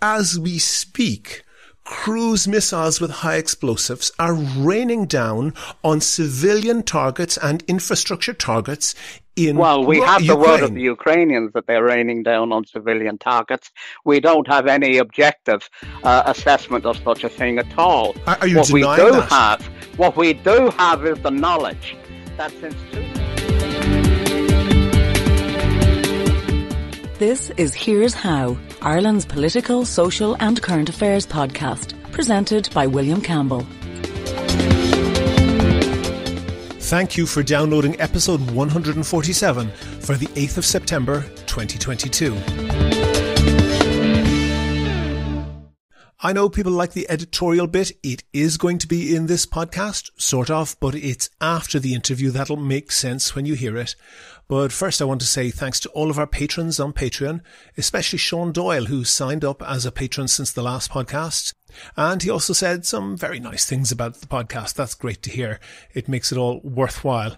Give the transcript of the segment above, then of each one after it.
As we speak, cruise missiles with high explosives are raining down on civilian targets and infrastructure targets in Well, we have the Ukraine. word of the Ukrainians that they're raining down on civilian targets. We don't have any objective assessment of such a thing at all. Are you denying that? What we do have is the knowledge that since... This is Here's How, Ireland's political, social and current affairs podcast, presented by William Campbell. Thank you for downloading episode 147 for the 8th of September 2022. I know people like the editorial bit. It is going to be in this podcast, sort of, but it's after the interview. That'll make sense when you hear it. But first I want to say thanks to all of our patrons on Patreon, especially Sean Doyle, who signed up as a patron since the last podcast. And he also said some very nice things about the podcast. That's great to hear. It makes it all worthwhile.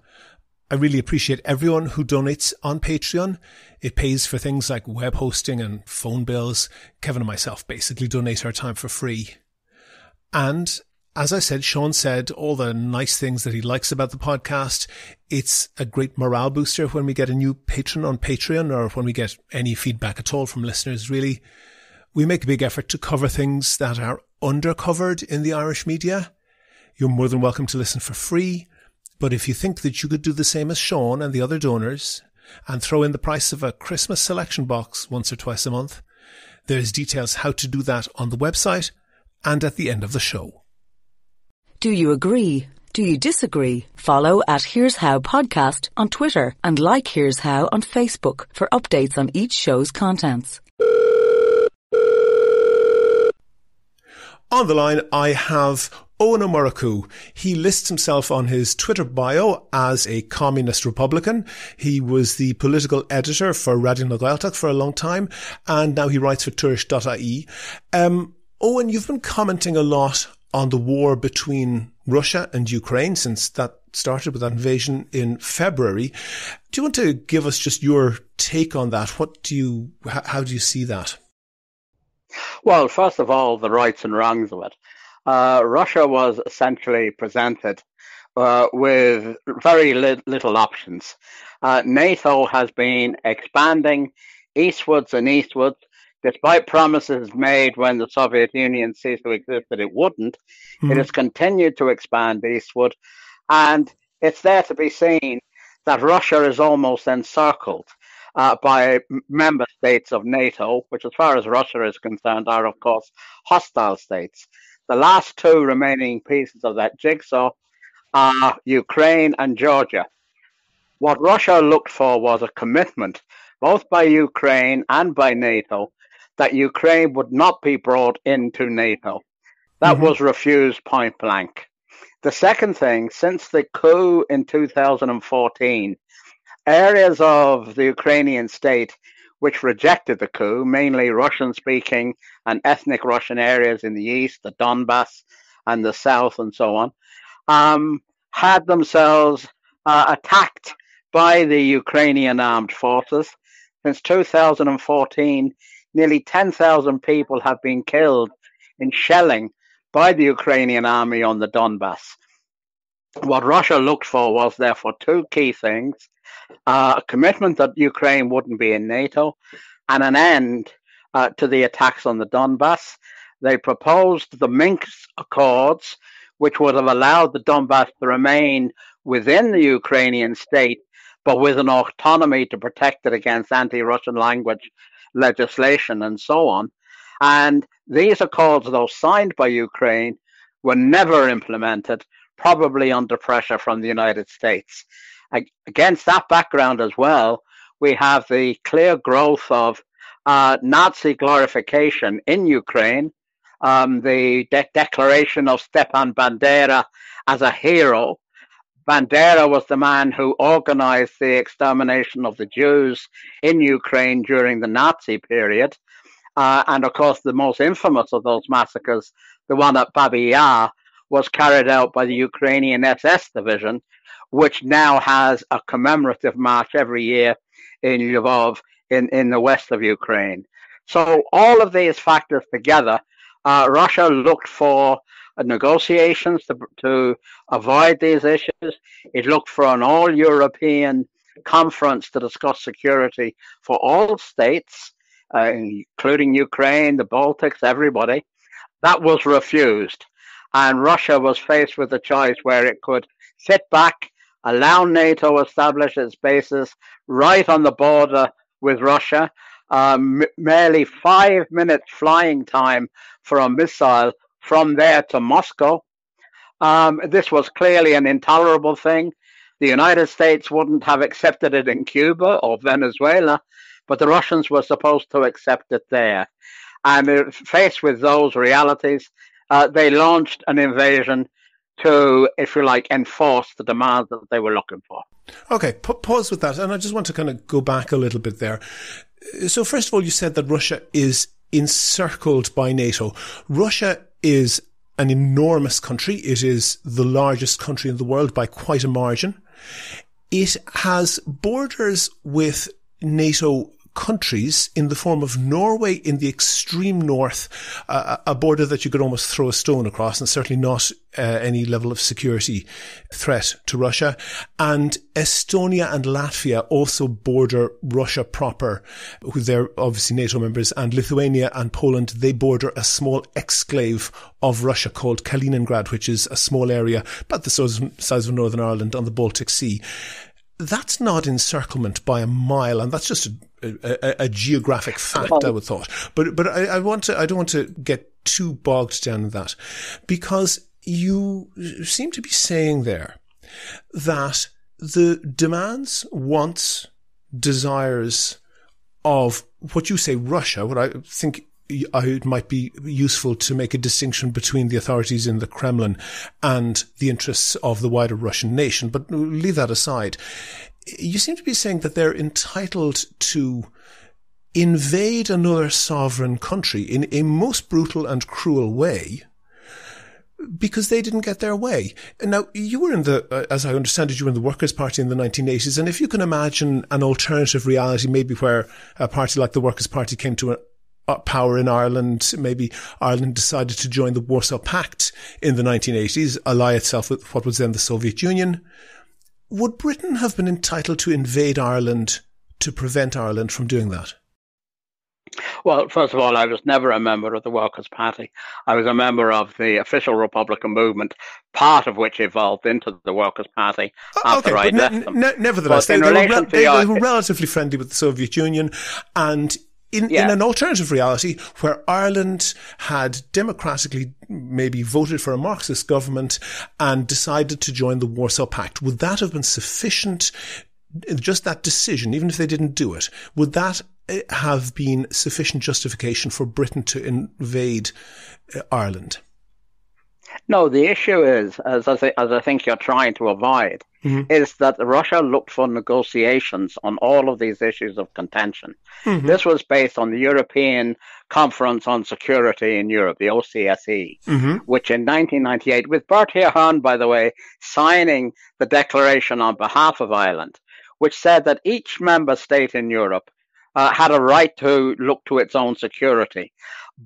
I really appreciate everyone who donates on Patreon. It pays for things like web hosting and phone bills. Kevin and myself basically donate our time for free. And as I said, Sean said all the nice things that he likes about the podcast. It's a great morale booster when we get a new patron on Patreon, or when we get any feedback at all from listeners, really. We make a big effort to cover things that are undercovered in the Irish media. You're more than welcome to listen for free. But if you think that you could do the same as Sean and the other donors and throw in the price of a Christmas selection box once or twice a month, there's details how to do that on the website and at the end of the show. Do you agree? Do you disagree? Follow at Here's How Podcast on Twitter and like Here's How on Facebook for updates on each show's contents. On the line, I have Owen O'Murrochú. He lists himself on his Twitter bio as a communist Republican. He was the political editor for Radio na Gaeltacht for a long time, and now he writes for Tuairisc.ie. Owen, you've been commenting a lot on the war between Russia and Ukraine since that started with that invasion in February. Do you want to give us just your take on that? How do you see that? Well, first of all, the rights and wrongs of it. Russia was essentially presented with very little options. NATO has been expanding eastwards and eastwards, despite promises made when the Soviet Union ceased to exist that it wouldn't. It has continued to expand eastward, and it's there to be seen that Russia is almost encircled by member states of NATO, which as far as Russia is concerned are, of course, hostile states. The last two remaining pieces of that jigsaw are Ukraine and Georgia. What Russia looked for was a commitment, both by Ukraine and by NATO, that Ukraine would not be brought into NATO. That was refused point blank. The second thing, since the coup in 2014, areas of the Ukrainian state which rejected the coup, mainly Russian-speaking and ethnic Russian areas in the east, the Donbass and the south and so on, had themselves attacked by the Ukrainian armed forces. Since 2014, nearly 10,000 people have been killed in shelling by the Ukrainian army on the Donbass. What Russia looked for was therefore two key things: a commitment that Ukraine wouldn't be in NATO, and an end to the attacks on the Donbass. They proposed the Minsk Accords, which would have allowed the Donbass to remain within the Ukrainian state, but with an autonomy to protect it against anti-Russian language legislation and so on. And these accords, though signed by Ukraine, were never implemented, probably under pressure from the United States. Against that background as well, we have the clear growth of Nazi glorification in Ukraine, the declaration of Stepan Bandera as a hero. Bandera was the man who organized the extermination of the Jews in Ukraine during the Nazi period. And of course, the most infamous of those massacres, the one at Babi Yar, was carried out by the Ukrainian SS division, which now has a commemorative march every year in Lvov in the west of Ukraine. So all of these factors together, Russia looked for negotiations to avoid these issues. It looked for an all-European conference to discuss security for all states, including Ukraine, the Baltics, everybody. That was refused. And Russia was faced with a choice where it could sit back, allow NATO to establish its bases right on the border with Russia, merely 5 minutes flying time for a missile from there to Moscow. This was clearly an intolerable thing. The United States wouldn't have accepted it in Cuba or Venezuela, but the Russians were supposed to accept it there. And faced with those realities, they launched an invasion to, if you like, enforce the demands that they were looking for. Okay, pause with that. And I just want to kind of go back a little bit there. So first of all, you said that Russia is encircled by NATO. Russia is an enormous country. It is the largest country in the world by quite a margin. It has borders with NATO countries in the form of Norway in the extreme north, a border that you could almost throw a stone across, and certainly not any level of security threat to Russia. And Estonia and Latvia also border Russia proper, who they're obviously NATO members, and Lithuania and Poland, they border a small exclave of Russia called Kaliningrad, which is a small area about the size of Northern Ireland on the Baltic Sea. That's not encirclement by a mile, and that's just a geographic fact, I would thought. But I don't want to get too bogged down in that, because you seem to be saying there that the demands, wants, desires of what you say Russia, what I think it might be useful to make a distinction between the authorities in the Kremlin and the interests of the wider Russian nation. But leave that aside. You seem to be saying that they're entitled to invade another sovereign country in a most brutal and cruel way because they didn't get their way. Now, you were in as I understand it, you were in the Workers' Party in the 1980s. And if you can imagine an alternative reality, maybe where a party like the Workers' Party came to power in Ireland, maybe Ireland decided to join the Warsaw Pact in the 1980s, ally itself with what was then the Soviet Union. Would Britain have been entitled to invade Ireland to prevent Ireland from doing that? Well, first of all, I was never a member of the Workers' Party. I was a member of the official Republican movement, part of which evolved into the Workers' Party after I left them. Nevertheless, they were relatively friendly with the Soviet Union, and in an alternative reality where Ireland had democratically maybe voted for a Marxist government and decided to join the Warsaw Pact, would that have been sufficient, just that decision, even if they didn't do it, would that have been sufficient justification for Britain to invade Ireland? No, the issue is, as I think you're trying to avoid, is that Russia looked for negotiations on all of these issues of contention. This was based on the European Conference on Security in Europe, the OCSE, which in 1998, with Bertie Ahern, by the way, signing the declaration on behalf of Ireland, which said that each member state in Europe had a right to look to its own security.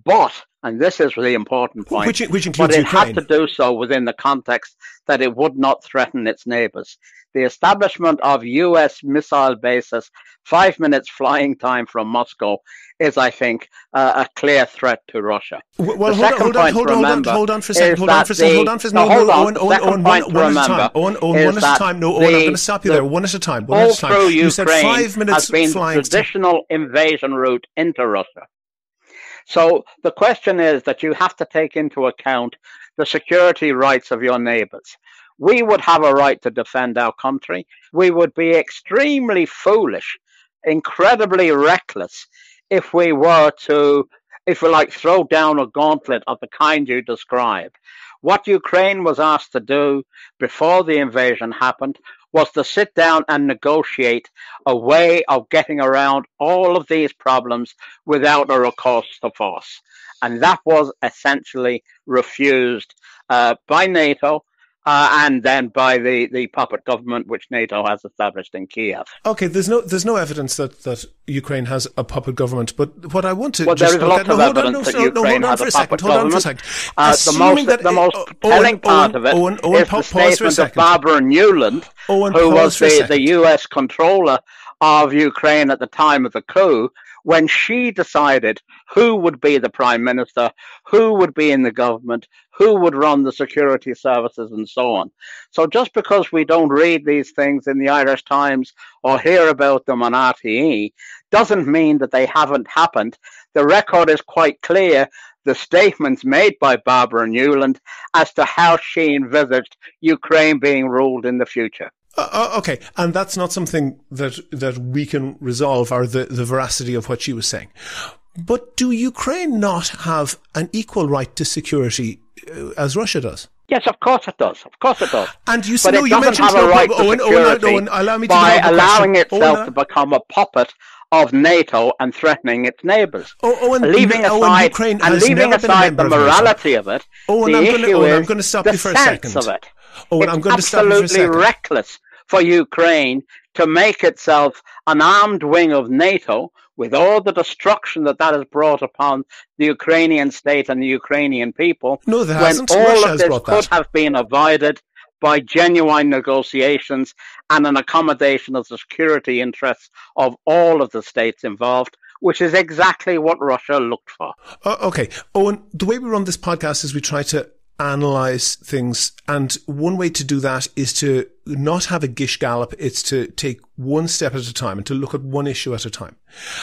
But, and this is the important point, which includes but it Ukraine. had to do so within the context that it would not threaten its neighbours. The establishment of US missile bases, 5 minutes flying time from Moscow, is, I think, a clear threat to Russia. Well, hold on for a second. Owen, one at a time. No, Owen, I'm going to stop you there. One at a time. You said 5 minutes has been flying. The traditional invasion route into Russia. So the question is that you have to take into account the security rights of your neighbours. We would have a right to defend our country. We would be extremely foolish, incredibly reckless, if we were to, if we like, throw down a gauntlet of the kind you describe. What Ukraine was asked to do before the invasion happened was to sit down and negotiate a way of getting around all of these problems without a recourse to force. And that was essentially refused by NATO and then by the puppet government which NATO has established in Kiev. Okay, there's no evidence that Ukraine has a puppet government, but what I want to there is lots of evidence that Ukraine has a puppet government. The most telling part of it is the statement of Barbara Newland, who was the US controller of Ukraine at the time of the coup, when she decided who would be the prime minister, who would be in the government, who would run the security services, and so on. So just because we don't read these things in the Irish Times or hear about them on RTE doesn't mean that they haven't happened. The record is quite clear. The statements made by Barbara Newland as to how she envisaged Ukraine being ruled in the future. Okay, and that's not something that we can resolve, or the veracity of what she was saying. But do Ukraine not have an equal right to security as Russia does? Yes, of course it does. Of course it does. And you said, you mentioned have a right to security by allowing itself to become a puppet of NATO and threatening its neighbours. Leaving aside the morality of it, the issue is the sense of it. It's absolutely reckless for Ukraine to make itself an armed wing of NATO with all the destruction that has brought upon the Ukrainian state and the Ukrainian people. No, there hasn't. When all of this could have been avoided by genuine negotiations and an accommodation of the security interests of all of the states involved, which is exactly what Russia looked for. Okay. Owen, the way we run this podcast is we try to analyze things, and one way to do that is to not have a gish gallop. It's to take one step at a time and to look at one issue at a time.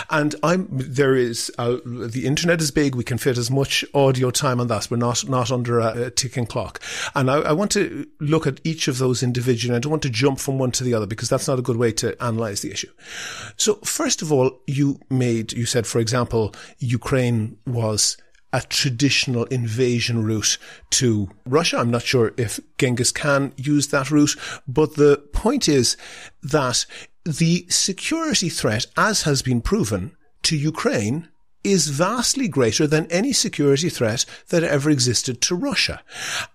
And the internet is big. We can fit as much audio time on that. We're not under a ticking clock. And I want to look at each of those individually. I don't want to jump from one to the other, because that's not a good way to analyze the issue. So first of all, you said, for example, Ukraine was a traditional invasion route to Russia. I'm not sure if Genghis Khan used that route, but the point is that the security threat, as has been proven, to Ukraine is vastly greater than any security threat that ever existed to Russia.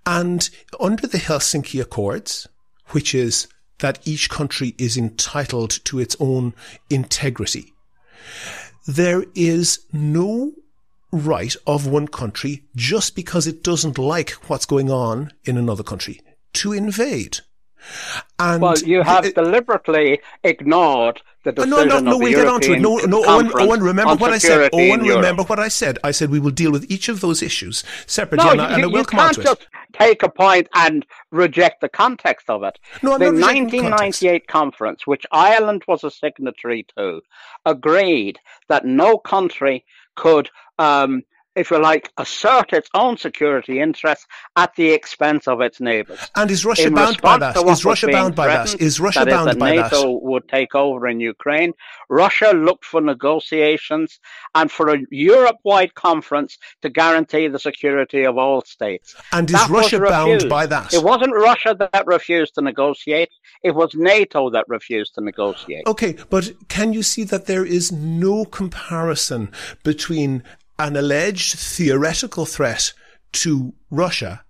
And under the Helsinki Accords, which is that each country is entitled to its own integrity, there is no right of one country, just because it doesn't like what's going on in another country, to invade. And well, you have deliberately ignored the decision of the European Conference. Owen, remember what I said. Owen, remember what I said. I said we will deal with each of those issues separately, and I will come on to it. You can't just take a point and reject the context of it. No, the 1998 conference, which Ireland was a signatory to, agreed that no country could, if you like, assert its own security interests at the expense of its neighbours. And is Russia bound by that? Is Russia bound by that? Is Russia bound by that? NATO would take over in Ukraine. Russia looked for negotiations and for a Europe-wide conference to guarantee the security of all states. And is Russia bound by that? It wasn't Russia that refused to negotiate. It was NATO that refused to negotiate. Okay, but can you see that there is no comparison between an alleged theoretical threat to Russia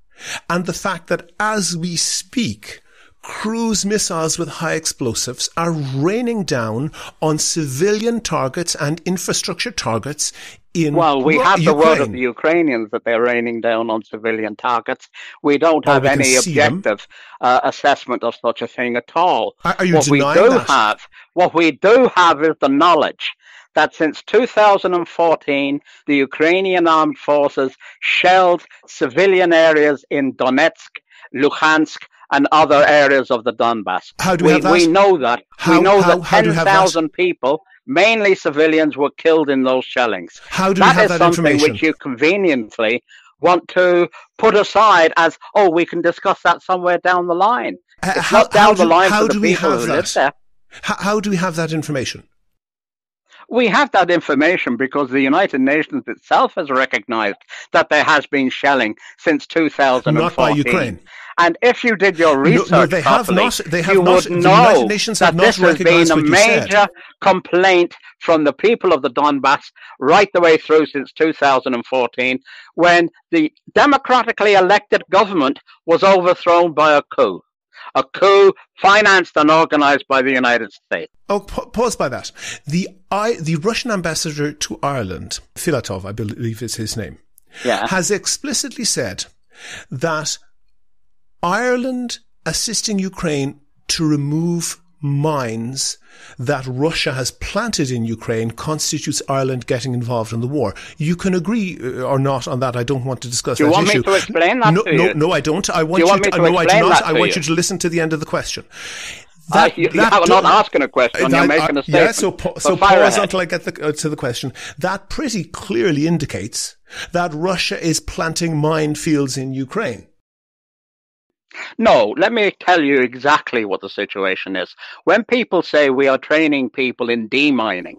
and the fact that as we speak, cruise missiles with high explosives are raining down on civilian targets and infrastructure targets in Well, we have Ukraine. The word of the Ukrainians that they're raining down on civilian targets. We don't have any objective assessment of such a thing at all. Are you denying that? What we do have is the knowledge that since 2014, the Ukrainian armed forces shelled civilian areas in Donetsk, Luhansk, and other areas of the Donbass. How do we have that? We know that. We know that 10,000 people, mainly civilians, were killed in those shellings. How do we have that information? That is something which you conveniently want to put aside as, we can discuss that somewhere down the line. It's not down the line for the people who live there. How do we have that information? We have that information because the United Nations itself has recognized that there has been shelling since 2014. Not by Ukraine. And if you did your research no, they properly, have not. They have you not. would The know United Nations have that not this has been recognized a what you major said. complaint from the people of the Donbass right the way through since 2014, when the democratically elected government was overthrown by a coup financed and organized by the United States. Oh, pause by that. The Russian ambassador to Ireland, Filatov, I believe is his name, has explicitly said that Ireland assisting Ukraine to remove mines that Russia has planted in Ukraine constitutes Ireland getting involved in the war. You can agree or not on that. I don't want to discuss that issue. Do you want me to explain that to you? No, I don't. I want you want me to no, I do not. I want you to listen to the end of the question. You're not asking a question. You're making a statement. Yeah, so pause until I get to the question. That pretty clearly indicates that Russia is planting minefields in Ukraine. No, let me tell you exactly what the situation is. When people say we are training people in demining,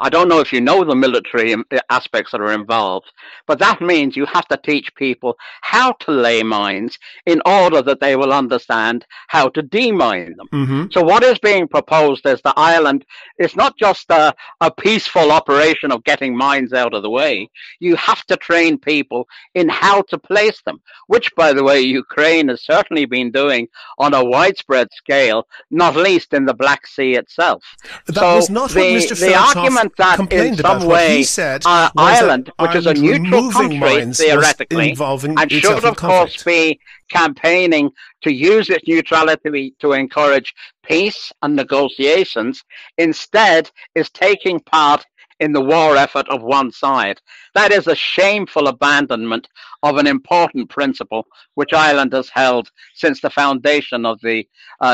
I don't know if you know the military aspects that are involved, but that means you have to teach people how to lay mines in order that they will understand how to demine them. So what is being proposed is that Ireland is not just a peaceful operation of getting mines out of the way. You have to train people in how to place them, which, by the way, Ukraine has certainly been doing on a widespread scale, not least in the Black Sea itself. That was not what Mr. Filatov complained about. What he said was Ireland, which is a neutral country theoretically, and should of course be campaigning to use its neutrality to encourage peace and negotiations, instead is taking part in the war effort of one side. That is a shameful abandonment of an important principle which Ireland has held since the foundation of the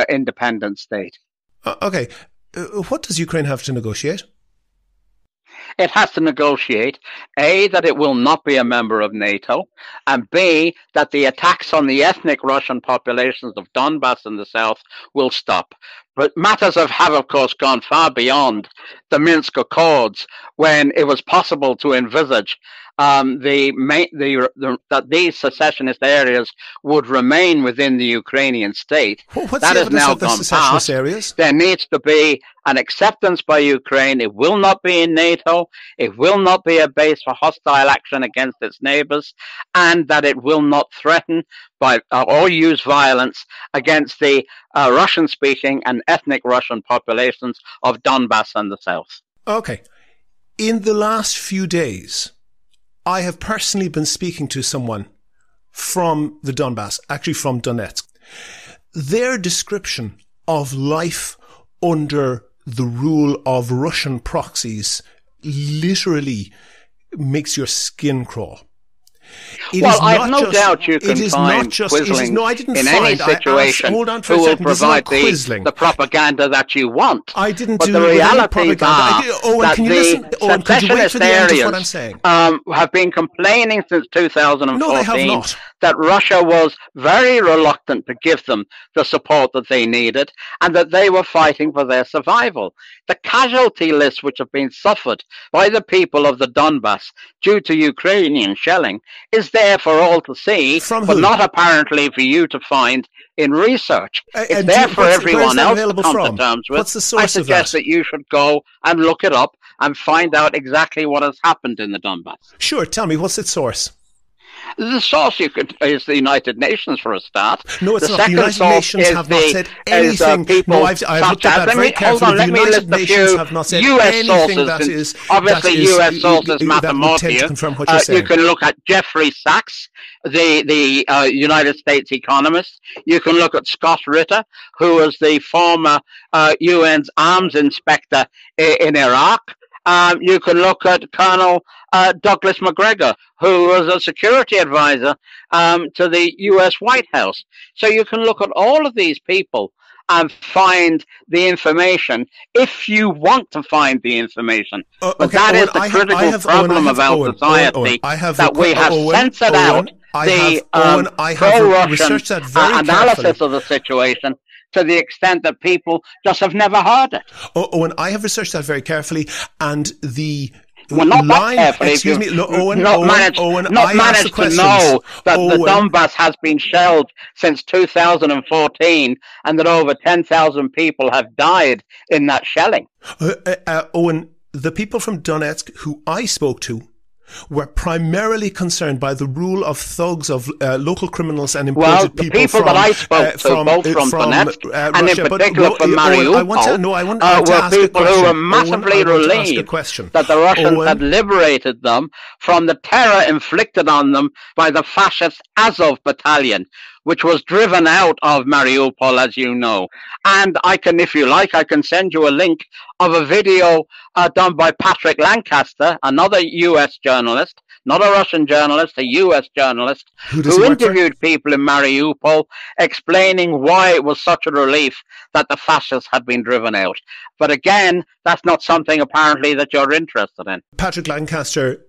independent state. Okay. What does Ukraine have to negotiate? It has to negotiate, A, that it will not be a member of NATO, and B, that the attacks on the ethnic Russian populations of Donbass in the south will stop. But matters have, of course, gone far beyond the Minsk Accords, when it was possible to envisage that these secessionist areas would remain within the Ukrainian state. What's that the has now of the gone secessionist past. Areas? There needs to be an acceptance by Ukraine. It will not be in NATO. It will not be a base for hostile action against its neighbors, and that it will not threaten or use violence against the Russian-speaking and ethnic Russian populations of Donbass and the south. Okay. In the last few days, I have personally been speaking to someone from the Donbass, actually from Donetsk. Their description of life under the rule of Russian proxies literally makes your skin crawl. I have no doubt you can find Quisling in any situation who will provide the propaganda that you want. I didn't but do the reality any propaganda. that the secessionist areas have been complaining since 2014 that Russia was very reluctant to give them the support that they needed and that they were fighting for their survival. The casualty lists which have been suffered by the people of the Donbass due to Ukrainian shelling is there for all to see, but not apparently for you to find in research. It's there for everyone else to come to terms with. What's the source I suggest that you should go and look it up and find out exactly what has happened in the Donbass. Sure, tell me, what's its source? The source is the United Nations for a start. No, it's the not. The United Nations have not said anything. No, I've looked at that very carefully. The United Nations have not said anything that is... Obviously, US sources matter more to you. You can look at Jeffrey Sachs, the United States economist. You can look at Scott Ritter, who was the former UN's arms inspector in Iraq. You can look at Colonel Douglas McGregor, who was a security advisor to the U.S. White House. So you can look at all of these people and find the information if you want to find the information. But that is the critical problem of our society, that we have censored out the pro-Russian analysis of the situation to the extent that people just have never heard it. Owen, I have researched that very carefully, and the Well, not line, that carefully. excuse me, Owen, managed to know that the Donbass has been shelled since 2014 and that over 10,000 people have died in that shelling. Owen, the people from Donetsk who I spoke to were primarily concerned by the rule of thugs, of local criminals and imported the people that I spoke to, both from Donetsk and Russia, in particular from Mariupol, were people who were massively relieved that the Russians had liberated them from the terror inflicted on them by the fascist Azov battalion, which was driven out of Mariupol, as you know. And I can, if you like, I can send you a link of a video done by Patrick Lancaster, another U.S. journalist, not a Russian journalist, a U.S. journalist, who interviewed people in Mariupol, explaining why it was such a relief that the fascists had been driven out. But again, that's not something apparently that you're interested in. Patrick Lancaster,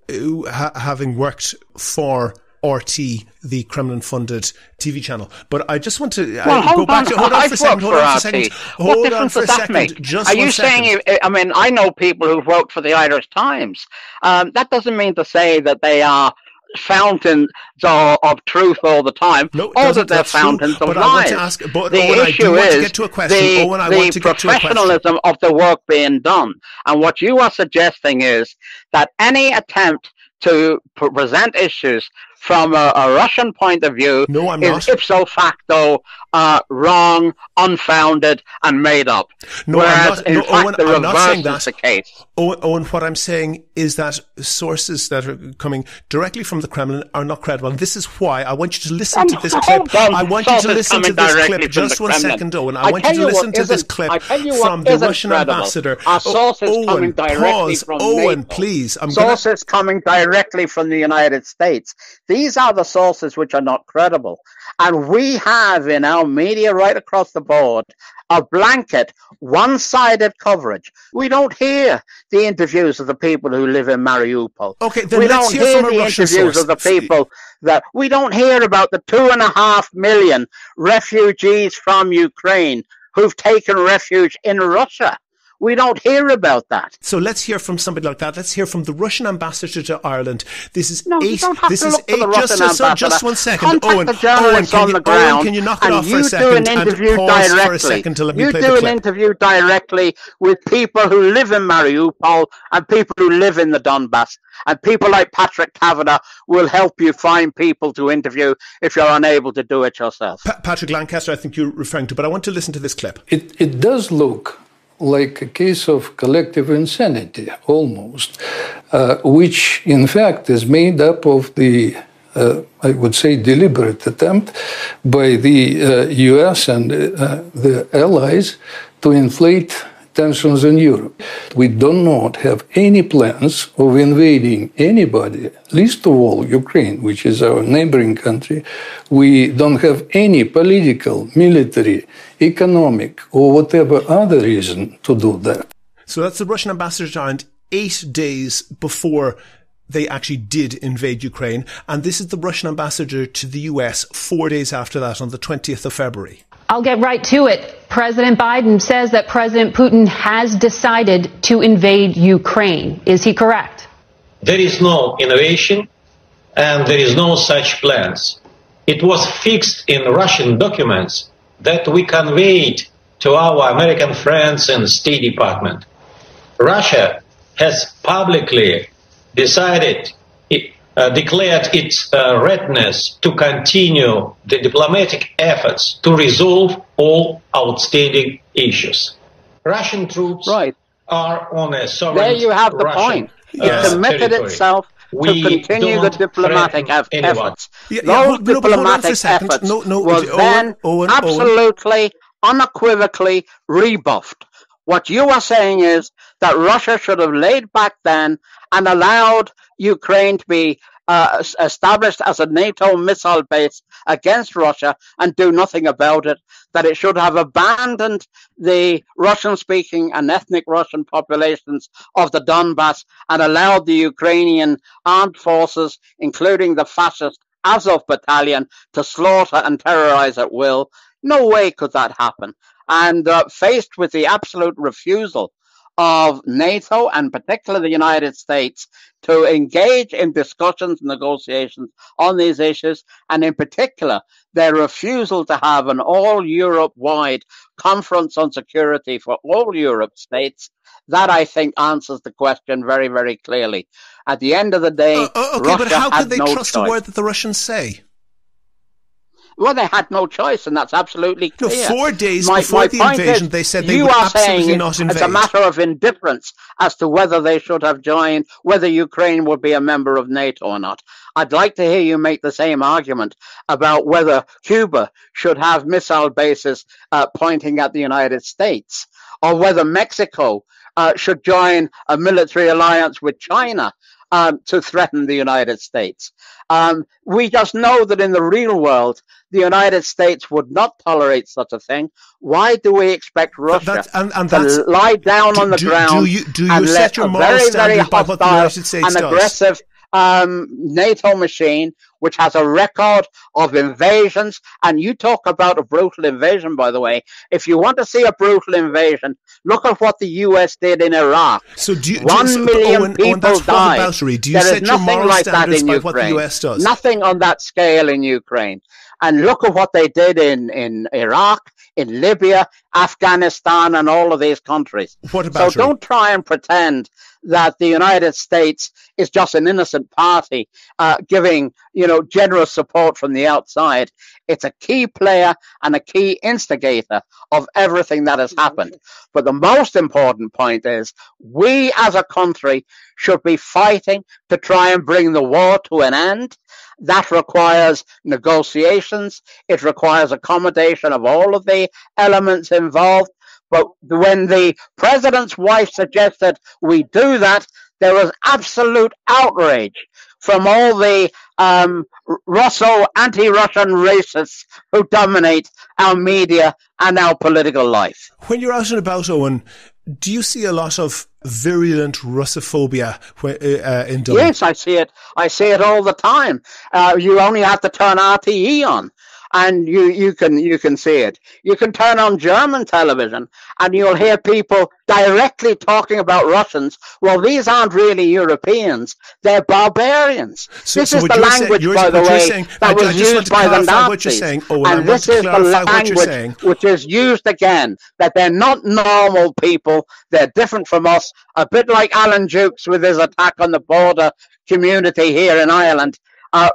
having worked for RT, the Kremlin-funded TV channel. But I just want to hold on for a second. What difference does that make? Are you saying, I mean, I know people who've worked for the Irish Times. That doesn't mean to say that they are fountains of truth all the time, or that they're fountains of lies. The issue is the professionalism of the work being done. And what you are suggesting is that any attempt to present issues from a Russian point of view is ipso facto wrong, unfounded, and made up. Whereas, in fact, the reverse is the case. Owen, what I'm saying is that sources that are coming directly from the Kremlin are not credible. And this is why I want you to listen to this clip. I want you to listen to this clip. Just 1 second, Owen. I want you to listen to this clip from the Russian ambassador. Our sources coming directly from Owen, please. Sources coming directly from the United States. These are the sources which are not credible. And we have in our media right across the board a blanket, one-sided coverage. We don't hear the interviews of the people who live in Mariupol. Okay, then let's hear from a Russian source. We don't hear the interviews of the people that we don't hear about the 2.5 million refugees from Ukraine who've taken refuge in Russia. We don't hear about that. So let's hear from somebody like that. Let's hear from the Russian ambassador to Ireland. This is you don't have to look for the Russian ambassador. Just 1 second. Contact Owen, the journalists on the ground, can you knock it off for a second and pause for a second to let me play the clip? You do an interview directly with people who live in Mariupol and people who live in the Donbass. And people like Patrick Kavanagh will help you find people to interview if you're unable to do it yourself. Patrick Lancaster, I think you're referring to, but I want to listen to this clip. It does look like a case of collective insanity, almost, which in fact is made up of the, I would say, deliberate attempt by the US and the allies to inflate tensions in Europe. We do not have any plans of invading anybody, least of all Ukraine, which is our neighboring country. We don't have any political, military, economic, or whatever other reason to do that. So that's the Russian ambassador to Ireland 8 days before they actually did invade Ukraine. And this is the Russian ambassador to the US 4 days after that, on the 20th of February. I'll get right to it. President Biden says that President Putin has decided to invade Ukraine. Is he correct? There is no innovation and there is no such plans. It was fixed in Russian documents that we conveyed to our American friends in the State Department. Russia has publicly declared its readiness to continue the diplomatic efforts to resolve all outstanding issues. Russian troops are on a sovereign There you have the Russian, point. It committed itself to continue the diplomatic efforts. Those diplomatic efforts were then absolutely, unequivocally rebuffed. What you are saying is that Russia should have laid back then and allowed Ukraine to be established as a NATO missile base against Russia and do nothing about it, that it should have abandoned the Russian-speaking and ethnic Russian populations of the Donbass and allowed the Ukrainian armed forces, including the fascist Azov battalion, to slaughter and terrorize at will. No way could that happen. And faced with the absolute refusal of NATO and particularly the United States to engage in discussions and negotiations on these issues, and in particular their refusal to have an all Europe-wide conference on security for all Europe states, that I think answers the question very, very clearly. At the end of the day, Russia but how could they no trust choice. a word that the Russians say? Well, they had no choice, and that's absolutely clear. No, 4 days before the invasion, they said they would absolutely not invade. It's a matter of indifference as to whether they should have joined, whether Ukraine would be a member of NATO or not. I'd like to hear you make the same argument about whether Cuba should have missile bases pointing at the United States, or whether Mexico should join a military alliance with China to threaten the United States. We just know that in the real world, the United States would not tolerate such a thing. Why do we expect Russia to lie down on the ground and let a very, very hostile and aggressive NATO machine, which has a record of invasions? And you talk about a brutal invasion, by the way. If you want to see a brutal invasion, look at what the US did in Iraq. So 1 million people died. Do you set your moral standards by what the US does? Nothing on that scale in Ukraine. And look at what they did in Iraq, in Libya, Afghanistan, and all of these countries. What about so don't try and pretend that the United States is just an innocent party giving, generous support from the outside. It's a key player and a key instigator of everything that has happened. But the most important point is we as a country should be fighting to try and bring the war to an end. That requires negotiations. It requires accommodation of all of the elements involved. But when the president's wife suggested we do that, there was absolute outrage from all the anti-Russian racists who dominate our media and our political life. When you're out and about, Owen, do you see a lot of virulent Russophobia in Dublin? Yes, I see it. I see it all the time. You only have to turn RTE on, and you can see it. You can turn on German television, and you'll hear people directly talking about Russians. Well, these aren't really Europeans; they're barbarians. This is the language, by the way, that was used by the Nazis, and this is the language which is used again. That they're not normal people; they're different from us. A bit like Alan Dukes with his attack on the border community here in Ireland.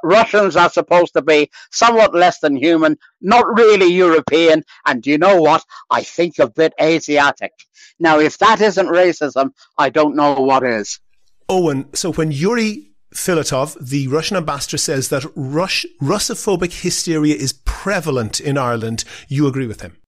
Russians are supposed to be somewhat less than human, not really European, and do you know what? I think a bit Asiatic. Now, if that isn't racism, I don't know what is. Owen, so when Yuri Filatov, the Russian ambassador, says that Russophobic hysteria is prevalent in Ireland, you agree with him?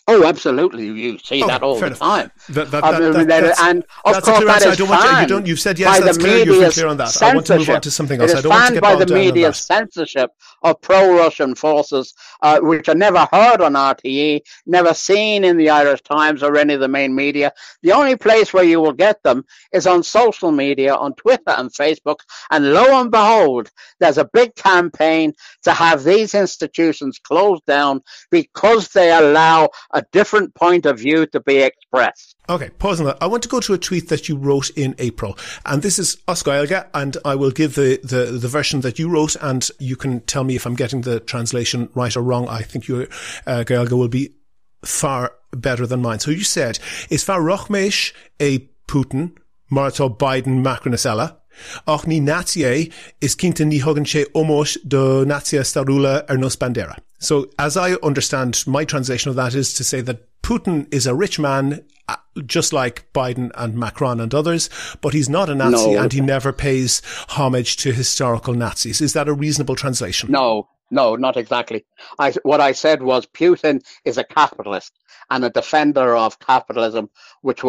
Oh, absolutely. You see that all the time. And of course, that is fanned. You've said yes, that's clear. You've been clear on that. I want to move on to something else. I don't want to get bogged down on that. It is fanned by the media's censorship of pro-Russian forces, which are never heard on RTE, never seen in the Irish Times or any of the main media. The only place where you will get them is on social media, on Twitter and Facebook. And lo and behold, there's a big campaign to have these institutions closed down because they allow a different point of view to be expressed. Okay, pause on that. I want to go to a tweet that you wrote in April, and this is Oscailga, and I will give the version that you wrote, and you can tell me if I'm getting the translation right or wrong. I think your Gaelga will be far better than mine. So you said, is far rochmesh a Putin, Marto Biden Macronisella, och ni natie is kinta ni hoganche omos do natia starula nos bandera. So as I understand, my translation of that is to say that Putin is a rich man, just like Biden and Macron and others, but he's not a Nazi and he never pays homage to historical Nazis. Is that a reasonable translation? No, not exactly. What I said was Putin is a capitalist and a defender of capitalism, which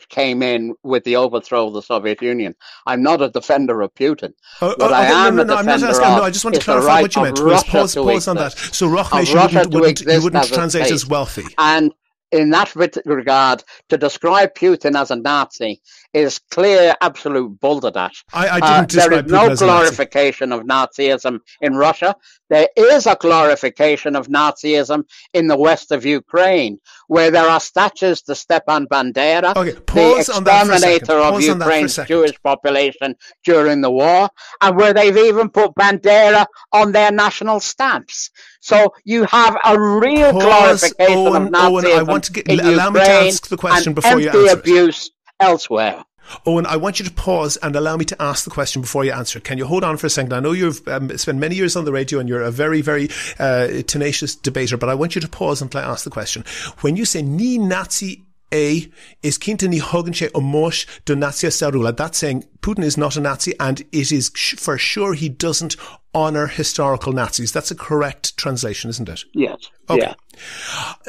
came in with the overthrow of the Soviet Union. I'm not a defender of Putin. I just want to clarify what you meant. Pause on that. So Rochmesh, you wouldn't translate as wealthy. And in that regard, to describe Putin as a Nazi is clear, absolute balderdash. I didn't describe Putin there is no as a Nazi. glorification of Nazism in Russia. There is a glorification of Nazism in the west of Ukraine, where there are statues to Stepan Bandera, the exterminator of Ukraine's Jewish population during the war, and where they've even put Bandera on their national stamps. So you have a real glorification of Nazism in allow me to ask the question before you answer it. Abuse elsewhere. Owen, I want you to pause and allow me to ask the question before you answer it. Can you hold on for a second? I know you've spent many years on the radio and you're a very, very tenacious debater, but I want you to pause until I ask the question. When you say ni Nazi is kinta ni hoganche omosh do Nazia Sarula, that's saying Putin is not a Nazi and it is for sure he doesn't honor historical Nazis. That's a correct translation, isn't it? Yes. Okay. Yeah.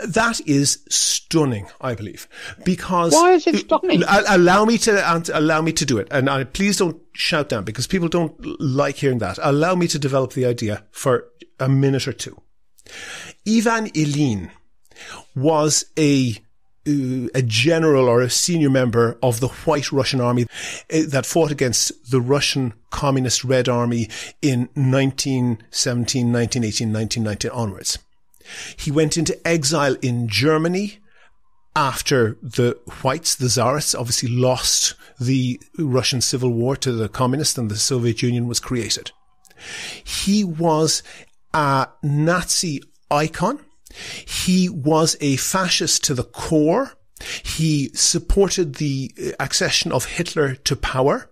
That is stunning, I believe, because why is it stunning? Allow me to do it, and please don't shout down because people don't like hearing that. Allow me to develop the idea for a minute or two. Ivan Ilyin was a general or a senior member of the White Russian Army that fought against the Russian Communist Red Army in 1917, 1918, 1919 onwards. He went into exile in Germany after the Whites, the Tsarists, obviously lost the Russian Civil War to the Communists and the Soviet Union was created. He was a Nazi icon. He was a fascist to the core. He supported the accession of Hitler to power.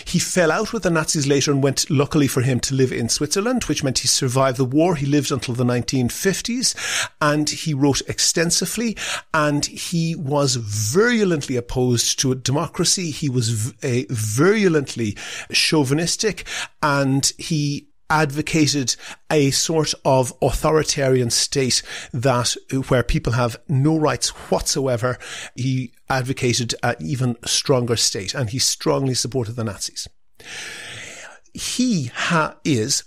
He fell out with the Nazis later and went, luckily for him, to live in Switzerland, which meant he survived the war. He lived until the 1950s and he wrote extensively and he was virulently opposed to democracy. He was virulently chauvinistic and he advocated a sort of authoritarian state that where people have no rights whatsoever. He advocated an even stronger state and he strongly supported the Nazis. He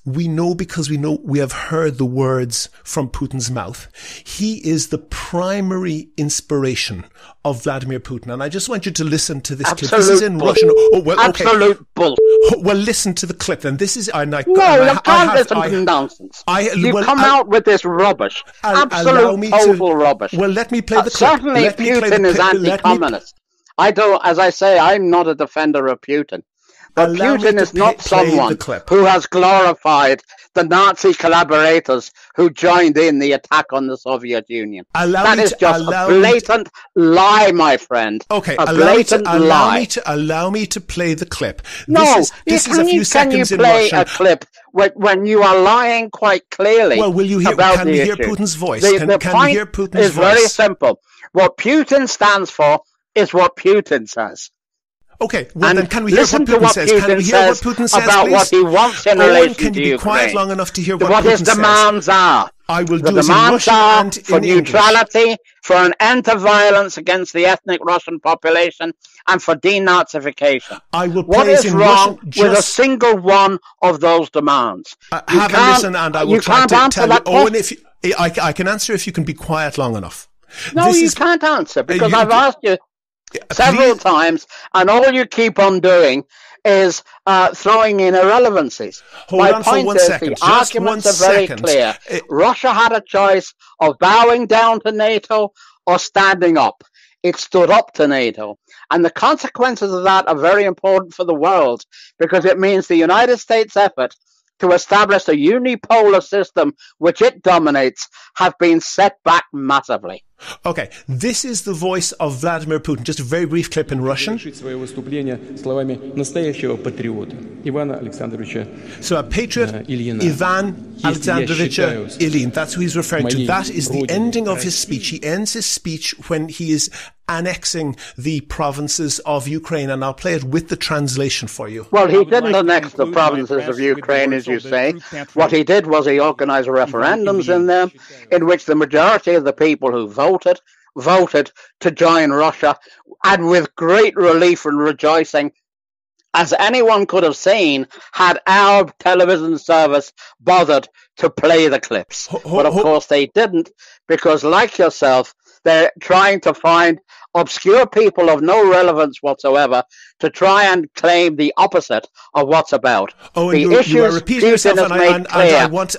we know because we have heard the words from Putin's mouth. He is the primary inspiration of Vladimir Putin. And I just want you to listen to this clip. This is in Russian. Oh, well, okay. Absolute bull. Well, listen to the clip then. This is, you can't listen to nonsense. Come out with this rubbish. Absolute total rubbish. Well, let me play the clip. Certainly Putin is anti-communist. As I say, I'm not a defender of Putin. But Putin is not someone who has glorified the Nazi collaborators who joined in the attack on the Soviet Union. That is just a blatant lie, my friend. Okay, a blatant lie. Allow me to play the clip. No, can you play a clip when you are lying quite clearly? Well, will you hear? Can we hear Putin's voice? The point is very simple. What Putin stands for is what Putin says. Okay, well then can we hear what Putin says? Can we hear what Putin says, about please? What he wants in relation can to you be Ukraine? Quiet long enough to hear what Putin his demands says? Are. I will the do it in Russian and for in neutrality, English. For an end to violence against the ethnic Russian population, and for denazification. I will play what is in wrong Russian with a single one of those demands? Have a listen and I will try to tell you. Owen, I can answer if you can be quiet long enough. No, you can't answer because I've asked you several times, and all you keep on doing is throwing in irrelevancies. My point is, the arguments are very clear. Russia had a choice of bowing down to NATO or standing up. It stood up to NATO. And the consequences of that are very important for the world because it means the United States' effort to establish a unipolar system which it dominates have been set back massively. Okay, this is the voice of Vladimir Putin. Just a very brief clip in Russian. So a patriot, Ivan Alexandrovich Ilyin. That's who he's referring to. That is the ending of his speech. He ends his speech when he is annexing the provinces of Ukraine, and I'll play it with the translation for you. Well, he didn't annex the provinces of Ukraine, as you say. What he did was he organized referendums in them in which the majority of the people who voted to join Russia, and with great relief and rejoicing, as anyone could have seen, had our television service bothered to play the clips. But of course they didn't, because like yourself, They're trying to find obscure people of no relevance whatsoever to try and claim the opposite of what's about. Oh, and you are repeating yourself, and I want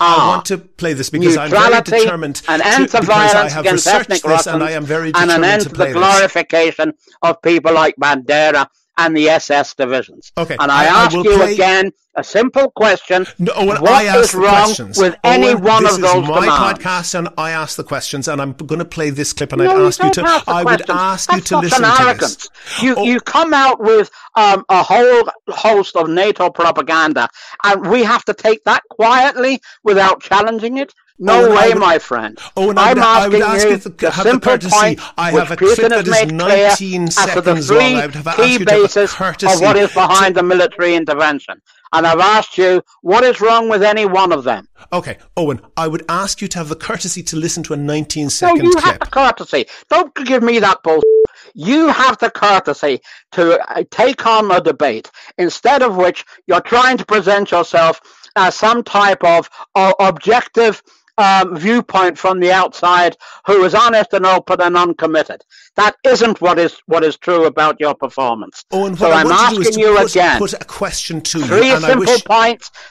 to play this because I'm very determined an end to violence against ethnic Russians, and I am very and an end to the glorification of people like Bandera and the SS divisions. Okay, and I ask you again a simple question. What is wrong with any one of those demands? This is my podcast, and I ask the questions, and I'm going to play this clip, and I would ask you to listen to this. You come out with a whole host of NATO propaganda, and we have to take that quietly without challenging it? No way, my friend. And I would ask you to have the courtesy. I have a clip that is 19 seconds long. I would have asked you to have the courtesy of what is behind the military intervention. And I've asked you, what is wrong with any one of them? Okay, Owen, I would ask you to have the courtesy to listen to a 19-second clip. No, you have the courtesy. Don't give me that bullshit. You have the courtesy to take on a debate, instead of which you're trying to present yourself as some type of objective viewpoint from the outside who is honest and open and uncommitted. That isn't what is true about your performance. Oh, and so I'm asking you again. Put a question to you.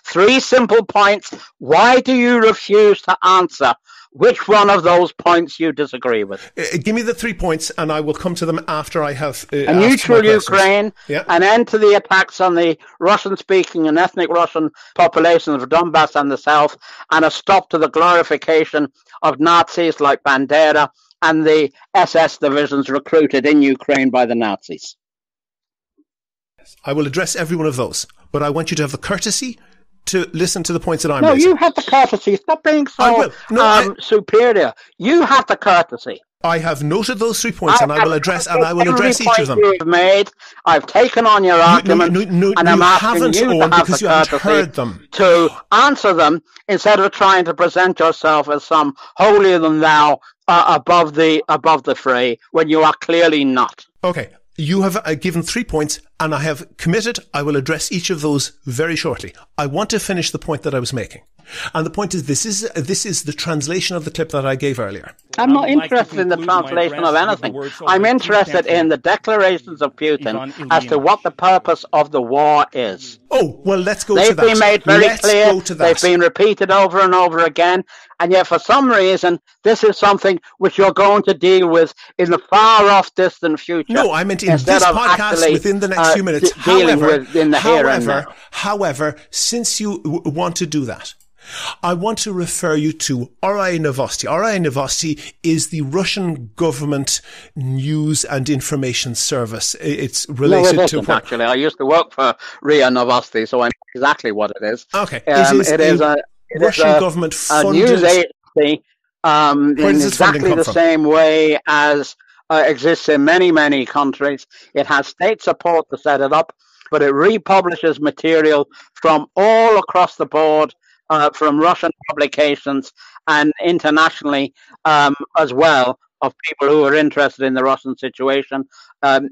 Three simple points. Why do you refuse to answer which one of those points you disagree with? Give me the 3 points, and I will come to them after I have a neutral Ukraine, an end to the attacks on the Russian-speaking and ethnic Russian populations of Donbass and the south, and a stop to the glorification of Nazis like Bandera and the SS divisions recruited in Ukraine by the Nazis. I will address every one of those, but I want you to have the courtesy to listen to the points that I'm raising. No, you have the courtesy. Stop being so superior. You have the courtesy. I have noted those 3 points, and I will address each of them. You've made. I've taken on your argument, and I'm asking you to have the courtesy to answer them instead of trying to present yourself as some holier than thou above the fray when you are clearly not. Okay. You have given 3 points, and I have committed. I will address each of those very shortly. I want to finish the point that I was making. And the point is, this is the translation of the clip that I gave earlier. I'm not interested in the translation of anything. I'm interested in the declarations of Putin as to what the purpose of the war is. Oh, well, let's go to that. They've been made very clear. They've been repeated over and over again. And yet, for some reason, this is something which you're going to deal with in the far-off, distant future. No, I meant in this podcast within the next few minutes. However, since you want to do that, I want to refer you to RIA Novosti. RIA Novosti is the Russian government news and information service. It's related to... Actually, I used to work for RIA Novosti, so I know exactly what it is. Okay. It is a Russian government-funded... news agency in exactly the same way as exists in many, many countries. It has state support to set it up, but it republishes material from all across the board, from Russian publications and internationally as well, of people who are interested in the Russian situation,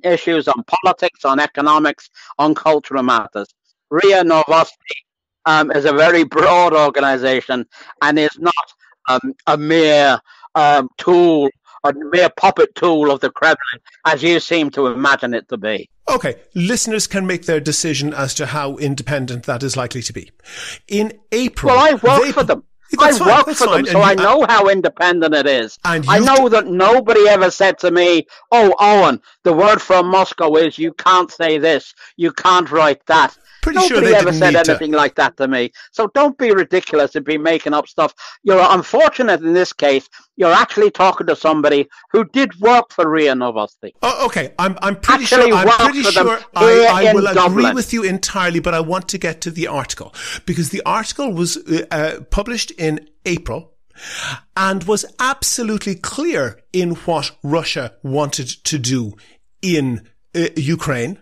issues on politics, on economics, on cultural matters. RIA Novosti is a very broad organization and is not a mere tool, a mere puppet tool of the Kremlin, as you seem to imagine it to be. Okay, listeners can make their decision as to how independent that is likely to be. In April... Well, I work for them. I work for them, so I know how independent it is. I know that nobody ever said to me, "Oh, Owen, the word from Moscow is you can't say this, you can't write that." Nobody ever said anything like that to me. So don't be ridiculous and be making up stuff. You're unfortunate in this case. You're actually talking to somebody who did work for RIA Novosti. Oh, okay, I'm pretty sure I will agree with you entirely, but I want to get to the article, because the article was published in April and was absolutely clear in what Russia wanted to do in Ukraine.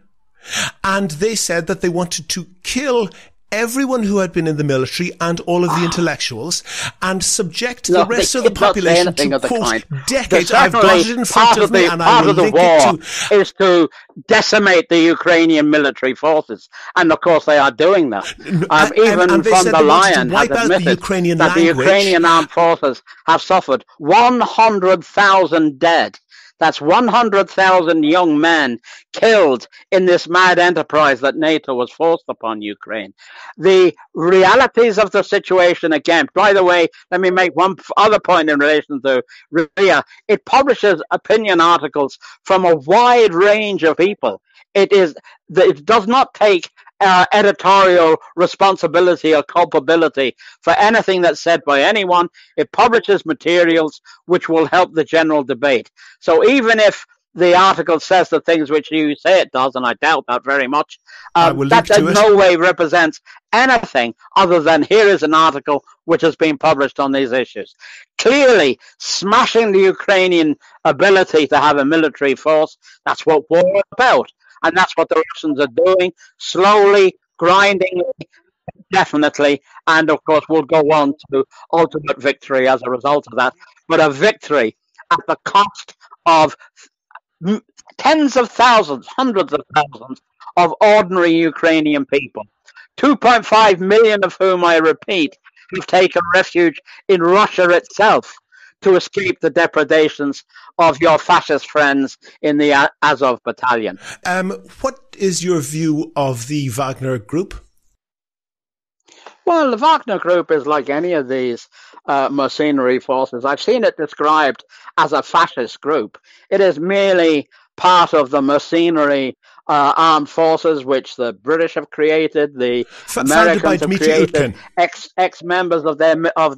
And they said that they wanted to kill everyone who had been in the military and all of the intellectuals and subject the rest of the population to, quote, decades. I've got it in front of me and I will link it to... is to decimate the Ukrainian military forces. And, of course, they are doing that. Even von der Leyen has admitted that the Ukrainian armed forces have suffered 100,000 dead. That's 100,000 young men killed in this mad enterprise that NATO was forced upon Ukraine. The realities of the situation, again, by the way, let me make one other point in relation to RIA. It publishes opinion articles from a wide range of people. It does not take editorial responsibility or culpability for anything that's said by anyone. It publishes materials which will help the general debate. So even if the article says the things which you say it does, and I doubt that very much, that in no way represents anything other than here is an article which has been published on these issues. Clearly, smashing the Ukrainian ability to have a military force, that's what war is about. And that's what the Russians are doing, slowly, grindingly, definitely. And, of course, we'll go on to ultimate victory as a result of that. But a victory at the cost of tens of thousands, hundreds of thousands of ordinary Ukrainian people, 2.5 million of whom, I repeat, have taken refuge in Russia itself to escape the depredations of your fascist friends in the Azov battalion. What is your view of the Wagner Group? Well, the Wagner Group is like any of these mercenary forces. I've seen it described as a fascist group. It is merely part of the mercenary armed forces which the British have created, the Americans have created, ex-members of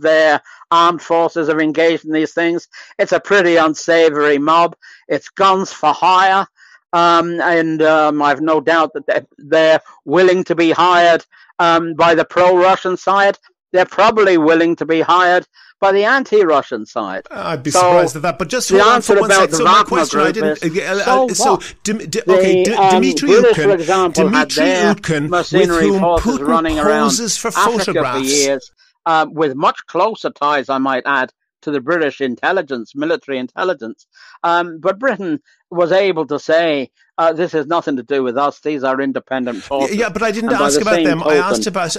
their armed forces have engaged in these things. It's a pretty unsavory mob. It's guns for hire, and I've no doubt that they're willing to be hired by the pro-Russian side. They're probably willing to be hired by the anti-Russian side. I'd be surprised at that, but just the answer about the Wagner group is, Dmitry British, for example, had their Utkin, mercenary forces Putin running around for Africa photographs. for years, with much closer ties, I might add, to the British intelligence, military intelligence. But Britain was able to say, this has nothing to do with us. These are independent forces. Yeah, but I didn't ask about them. I asked about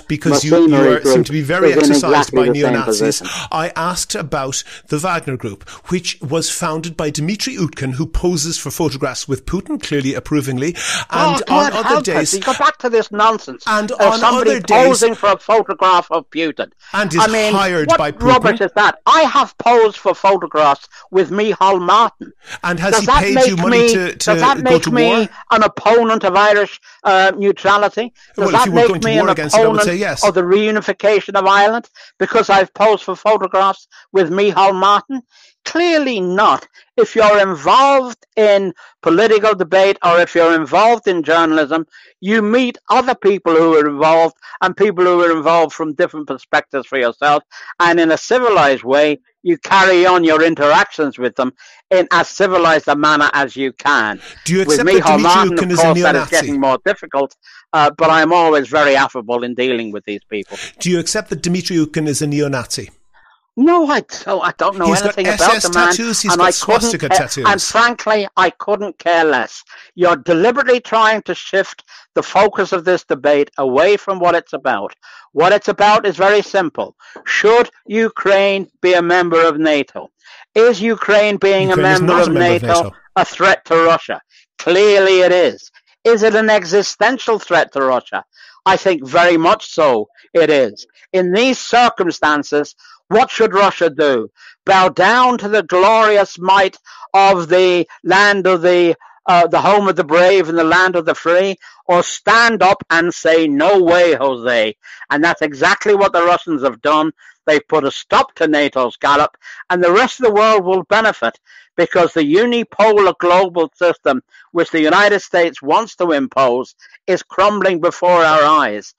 because you seem to be very exercised by neo-Nazis. I asked about the Wagner Group, which was founded by Dmitry Utkin, who poses for photographs with Putin, clearly approvingly. And on other days, you go back to this nonsense. And on somebody other days, posing for a photograph of Putin, and is hired by Putin. What rubbish is that? I have posed for photographs with Michal Martin. And has he paid you money to does that make me an opponent of Irish neutrality? Does that make me an opponent of the reunification of Ireland because I've posed for photographs with Michal Martin? Clearly not. If you're involved in political debate or if you're involved in journalism, you meet other people who are involved and people who are involved from different perspectives for yourself. And in a civilized way, you carry on your interactions with them in as civilized a manner as you can. Do you accept with Michal Martin, Utkin of course, that is getting more difficult, but I'm always very affable in dealing with these people. Do you accept that Dmitry Utkin is a neo-Nazi? No, I don't know anything about the man. He's got swastika tattoos. And frankly, I couldn't care less. You're deliberately trying to shift the focus of this debate away from what it's about. What it's about is very simple. Should Ukraine be a member of NATO? Is Ukraine being a member of NATO a threat to Russia? Clearly it is. Is it an existential threat to Russia? I think very much so it is. In these circumstances, what should Russia do? Bow down to the glorious might of the land of the home of the brave and the land of the free, or stand up and say, no way, Jose? And that's exactly what the Russians have done. They've put a stop to NATO's gallop, and the rest of the world will benefit because the unipolar global system which the United States wants to impose is crumbling before our eyes.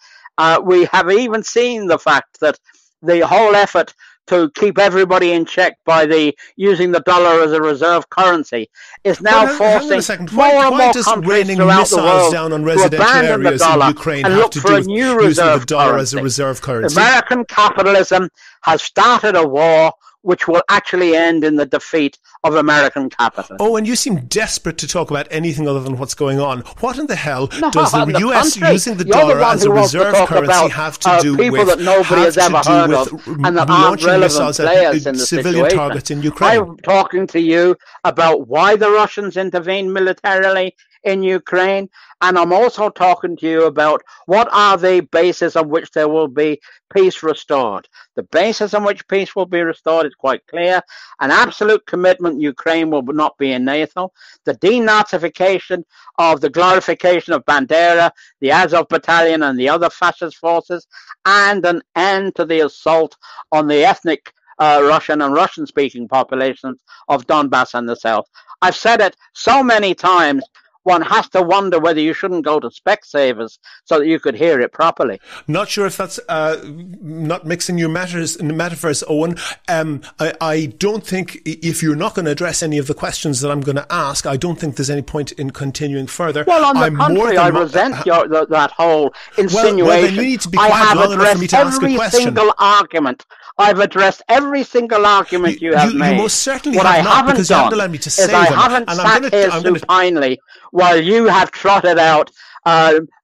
We have even seen the fact that the whole effort to keep everybody in check by using the dollar as a reserve currency is now forcing more and more countries throughout the world down on to residential abandon the areas dollar in Ukraine and have look to for do a with new using the reserve dollar currency. as a reserve currency? American capitalism has started a war which will actually end in the defeat of American capital. Oh, and you seem desperate to talk about anything other than what's going on. What in the hell does the US country, using the dollar as a reserve currency have to do people with that nobody has ever heard of and that aren't relevant players in the civilian situation? targets in Ukraine? I'm talking to you about why the Russians intervened militarily in Ukraine, and I'm also talking to you about what are the bases on which there will be peace restored. The basis on which peace will be restored is quite clear. An absolute commitment Ukraine will not be in NATO. The denazification of the glorification of Bandera, the Azov Battalion and the other fascist forces, and an end to the assault on the ethnic Russian and Russian-speaking populations of Donbass and the south. I've said it so many times, one has to wonder whether you shouldn't go to Specsavers so that you could hear it properly. Not sure if that's not mixing your metaphors, Owen. I don't think, if you're not going to address any of the questions that I'm going to ask, I don't think there's any point in continuing further. Well, on the contrary, I resent that whole insinuation. Well, then you need to be quiet long enough for me to ask a question. Every single argument. I've addressed every single argument you have made. You most certainly what have I not, haven't because done you haven't allowed me to say is them. I haven't sat here supinely while you have trotted out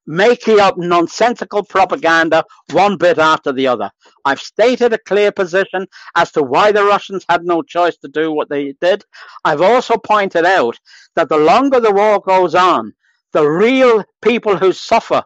making up nonsensical propaganda one bit after the other. I've stated a clear position as to why the Russians had no choice to do what they did. I've also pointed out that the longer the war goes on, the real people who suffer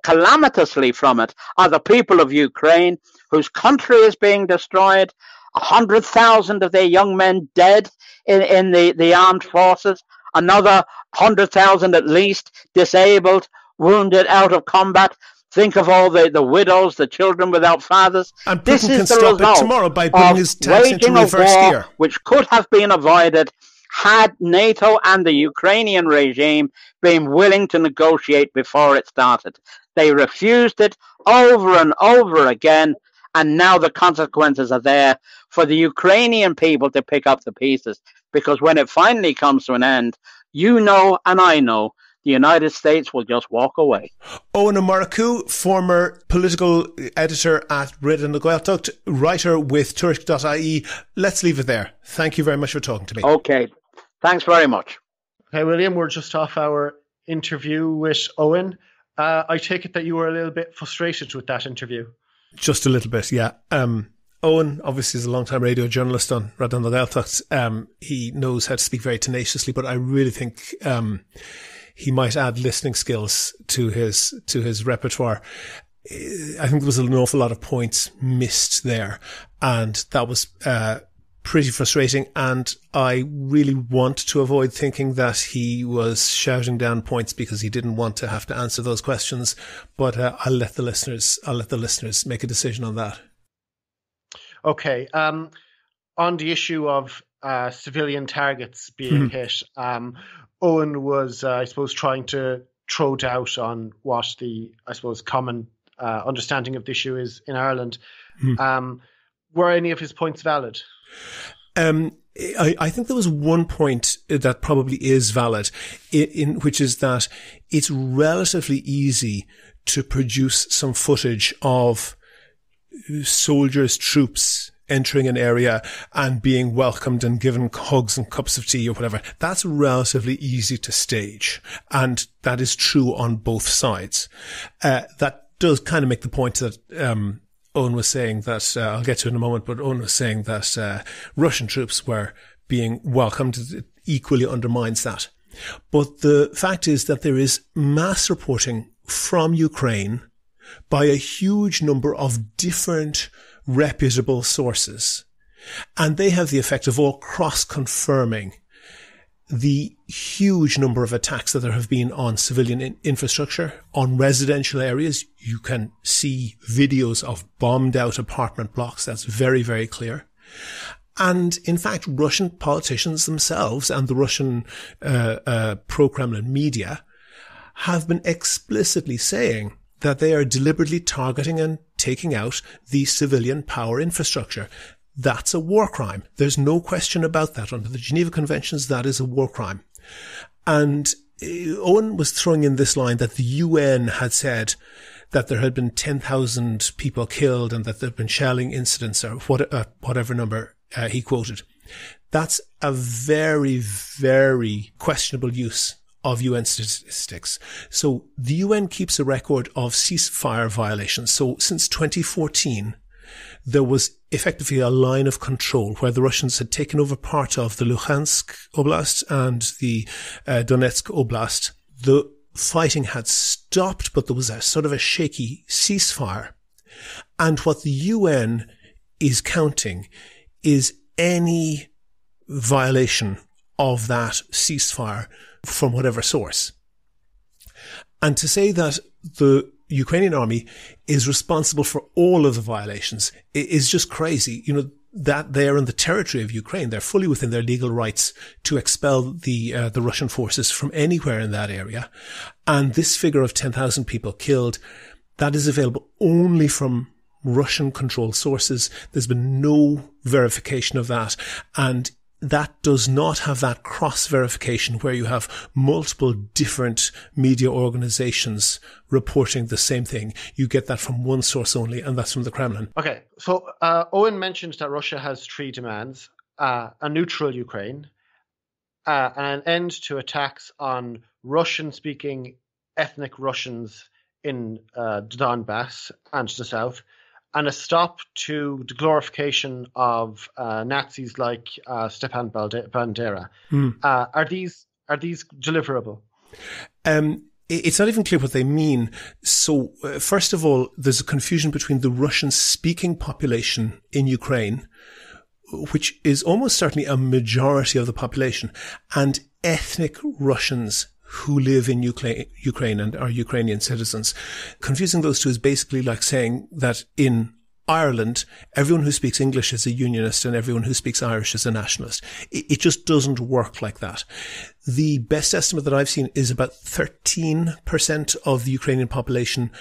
calamitously from it are the people of Ukraine, whose country is being destroyed, 100,000 of their young men dead in the armed forces, another 100,000 at least disabled, wounded, out of combat. Think of all the widows, the children without fathers. And Putin can stop it tomorrow by putting his tanks into reverse gear, which could have been avoided had NATO and the Ukrainian regime been willing to negotiate before it started. They refused it over and over again, and now the consequences are there for the Ukrainian people to pick up the pieces, because when it finally comes to an end, you know and I know the United States will just walk away. Owen O'Maraku, former political editor at Britain and the Gaeltacht, writer with Tuairisc.ie. Let's leave it there. Thank you very much for talking to me. Okay. Thanks very much. Okay, William, we're just off our interview with Owen. I take it that you were a little bit frustrated with that interview. Just a little bit, yeah. Owen, obviously, is a long-time radio journalist on Radio na Gaeltacht. He knows how to speak very tenaciously, but I really think he might add listening skills to his repertoire. I think there was an awful lot of points missed there, and that was pretty frustrating, and I really want to avoid thinking that he was shouting down points because he didn't want to have to answer those questions. But I'll let the listeners make a decision on that. Okay. On the issue of civilian targets being hit, Owen was, I suppose, trying to throw doubt on what the, I suppose, common understanding of the issue is in Ireland. Were any of his points valid? I think there was one point that probably is valid, in which is that it's relatively easy to produce some footage of soldiers, troops entering an area and being welcomed and given hugs and cups of tea or whatever. That's relatively easy to stage, and that is true on both sides. That does kind of make the point that Owen was saying that, I'll get to it in a moment, but Owen was saying that Russian troops were being welcomed. It equally undermines that. But the fact is that there is mass reporting from Ukraine by a huge number of different reputable sources, and they have the effect of all cross-confirming the huge number of attacks that there have been on civilian infrastructure, on residential areas. You can see videos of bombed out apartment blocks. That's very, very clear. And in fact, Russian politicians themselves and the Russian pro-Kremlin media have been explicitly saying that they are deliberately targeting and taking out the civilian power infrastructure. that's a war crime. There's no question about that. Under the Geneva Conventions, that is a war crime. And Owen was throwing in this line that the UN had said that there had been 10,000 people killed and that there had been shelling incidents, or whatever number he quoted. That's a very, very questionable use of UN statistics. So the UN keeps a record of ceasefire violations. So since 2014, there was effectively a line of control where the Russians had taken over part of the Luhansk Oblast and the Donetsk Oblast. The fighting had stopped, but there was a sort of a shaky ceasefire. And what the UN is counting is any violation of that ceasefire from whatever source. And to say that the Ukrainian army is responsible for all of the violations is just crazy. You know, that they're in the territory of Ukraine. They're fully within their legal rights to expel the Russian forces from anywhere in that area. And this figure of 10,000 people killed, that is available only from Russian controlled sources. There's been no verification of that. And that does not have that cross-verification where you have multiple different media organizations reporting the same thing. You get that from one source only, and that's from the Kremlin. Okay, so Owen mentioned that Russia has three demands: a neutral Ukraine, and an end to attacks on Russian-speaking ethnic Russians in Donbass and the south, and a stop to the glorification of Nazis like Stepan Bandera. Are these deliverable? It's not even clear what they mean. So, first of all, there's a confusion between the Russian-speaking population in Ukraine, which is almost certainly a majority of the population, and ethnic Russians who live in Ukraine and are Ukrainian citizens. Confusing those two is basically like saying that in Ireland, everyone who speaks English is a unionist and everyone who speaks Irish is a nationalist. It just doesn't work like that. The best estimate that I've seen is about 13% of the Ukrainian population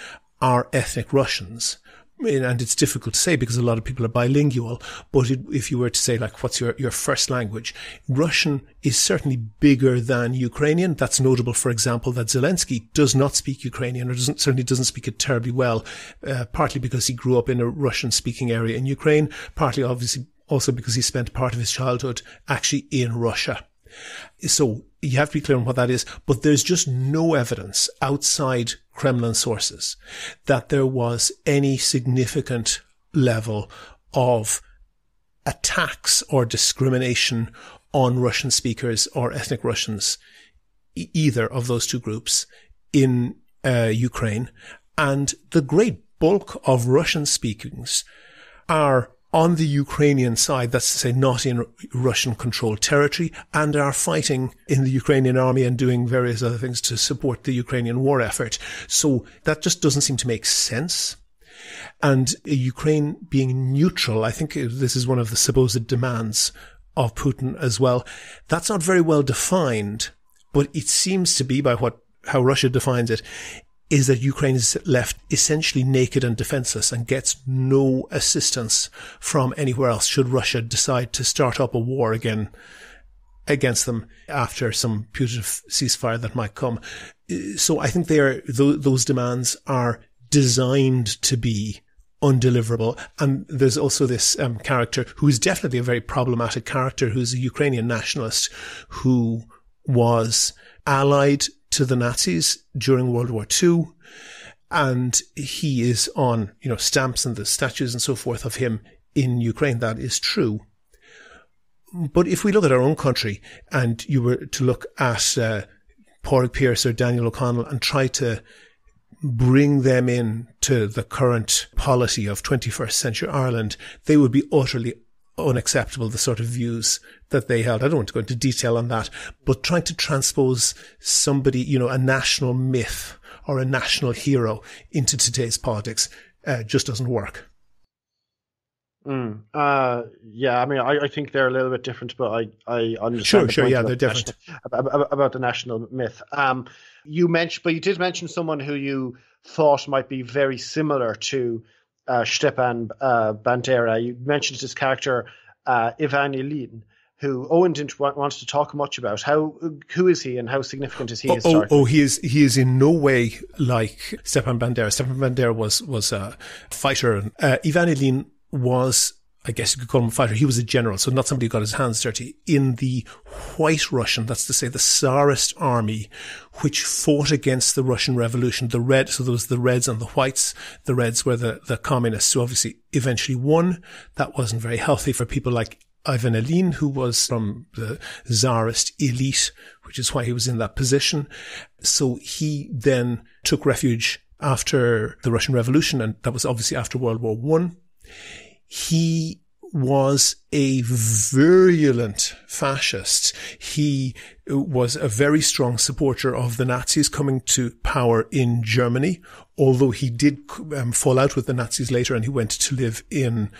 are ethnic Russians. And it's difficult to say because a lot of people are bilingual. But if you were to say, like, what's your first language? Russian is certainly bigger than Ukrainian. That's notable, for example, that Zelensky does not speak Ukrainian, or certainly doesn't speak it terribly well, partly because he grew up in a Russian-speaking area in Ukraine, partly obviously also because he spent part of his childhood actually in Russia. So you have to be clear on what that is, but there's just no evidence outside Kremlin sources that there was any significant level of attacks or discrimination on Russian speakers or ethnic Russians, either of those two groups in Ukraine. And the great bulk of Russian speakings are on the Ukrainian side, that's to say not in Russian-controlled territory, and are fighting in the Ukrainian army and doing various other things to support the Ukrainian war effort. So that just doesn't seem to make sense. And Ukraine being neutral, I think this is one of the supposed demands of Putin as well. That's not very well defined, but it seems to be, by how Russia defines it, is that Ukraine is left essentially naked and defenseless and gets no assistance from anywhere else should Russia decide to start up a war again against them after some putative ceasefire that might come. So I think those demands are designed to be undeliverable. And there's also this character who is definitely a very problematic character, who's a Ukrainian nationalist who was allied to the Nazis during World War II. And he is on, stamps and the statues and so forth of him in Ukraine. That is true. But if we look at our own country and you were to look at Pádraig Pearse or Daniel O'Connell and try to bring them in to the current polity of 21st century Ireland, they would be utterly unacceptable, the sort of views that they held. I don't want to go into detail on that, but trying to transpose somebody, a national myth or a national hero into today's politics just doesn't work. Yeah, I mean, I think they're a little bit different, but I understand. Sure, yeah, they're different. About the national myth. You did mention someone who you thought might be very similar to Stepan Bandera. You mentioned his character, Ivan Ilyin, who Owen didn't want to talk much about. Who is he and how significant is he historically? He is in no way like Stepan Bandera. Stepan Bandera was a fighter. Ivan Ilyin was, I guess you could call him a fighter. He was a general, so not somebody who got his hands dirty. In the White Russian, that's to say the Tsarist army, which fought against the Russian Revolution, so there was the Reds and the Whites. The Reds were the communists who obviously eventually won. That wasn't very healthy for people like Ivan Ilyin, who was from the Tsarist elite, which is why he was in that position. So he then took refuge after the Russian Revolution, and that was obviously after World War I. He was a virulent fascist. He was a very strong supporter of the Nazis coming to power in Germany, although he did fall out with the Nazis later and he went to live in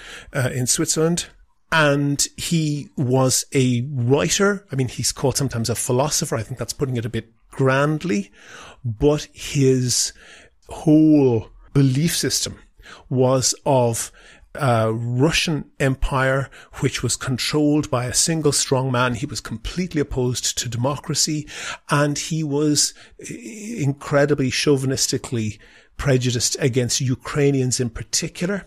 Switzerland. And he was a writer. I mean, he's called sometimes a philosopher. I think that's putting it a bit grandly. But his whole belief system was of a Russian empire which was controlled by a single strong man. He was completely opposed to democracy, and he was incredibly chauvinistically prejudiced against Ukrainians in particular.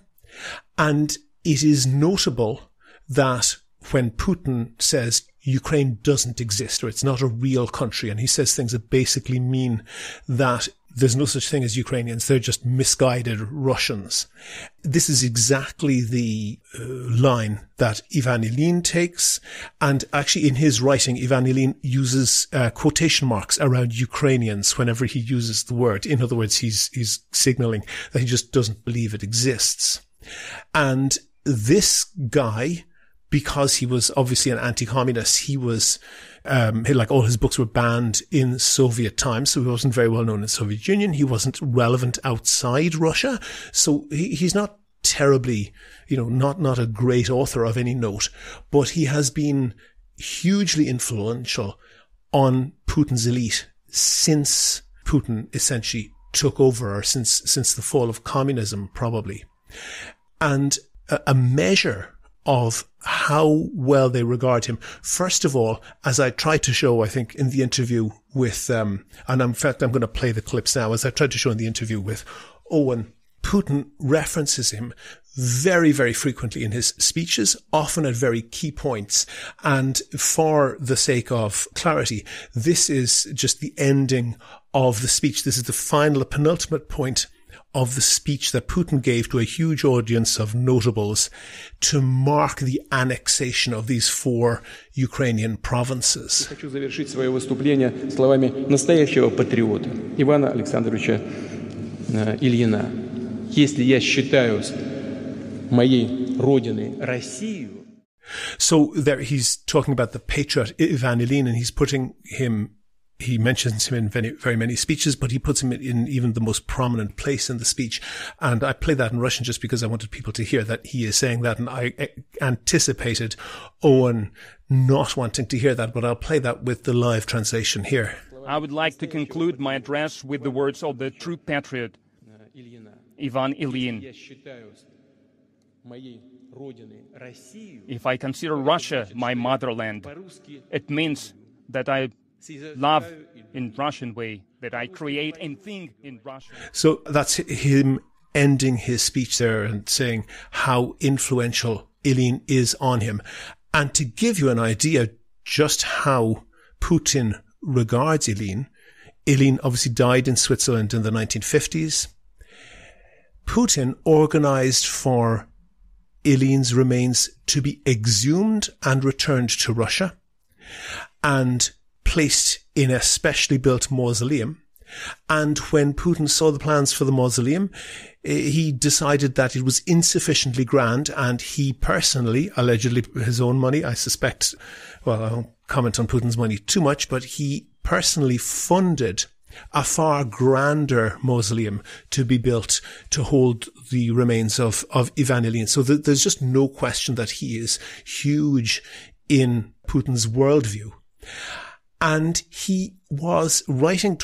And it is notable that when Putin says Ukraine doesn't exist, or it's not a real country, and he says things that basically mean that there's no such thing as Ukrainians, they're just misguided Russians. This is exactly the line that Ivan Ilyin takes. And actually in his writing, Ivan Ilyin uses quotation marks around Ukrainians whenever he uses the word. In other words, he's signaling that he just doesn't believe it exists. And this guy, because he was obviously an anti-communist, he was, like all his books were banned in Soviet times, so he wasn't very well known in the Soviet Union. He wasn't relevant outside Russia. So he's not terribly, not a great author of any note, but he has been hugely influential on Putin's elite since Putin essentially took over, or since the fall of communism, probably. And a measure of how well they regard him. First of all, as I tried to show, I think, in the interview with, and in fact, I'm going to play the clips now, as I tried to show in the interview with Owen, Putin references him very, very frequently in his speeches, often at very key points. And for the sake of clarity, this is just the ending of the speech. This is the final, the penultimate point of the speech that Putin gave to a huge audience of notables to mark the annexation of these 4 Ukrainian provinces. Хочу завершить свое выступление словами настоящего патриота Ивана Александровича Ильина. Если я считаю моей родиной Россию. So there he's talking about the patriot Ivan Ilyin, and he's putting him, he mentions him in very many speeches, but he puts him in even the most prominent place in the speech. And I play that in Russian just because I wanted people to hear that he is saying that. And I anticipated Owen not wanting to hear that, but I'll play that with the live translation here. I would like to conclude my address with the words of the true patriot, Ivan Ilyin. If I consider Russia my motherland, it means that I love in Russian way, that I create and think in Russian. So that's him ending his speech there and saying how influential Ilyin is on him. And to give you an idea just how Putin regards Ilyin obviously died in Switzerland in the 1950s. Putin organized for Ilyin's remains to be exhumed and returned to Russia and placed in a specially built mausoleum. And when Putin saw the plans for the mausoleum, he decided that it was insufficiently grand, and he personally, allegedly his own money, I suspect, well, I won't comment on Putin's money too much, but he personally funded a far grander mausoleum to be built to hold the remains of Ivan Ilyin. So there's just no question that he is huge in Putin's worldview. And he was writing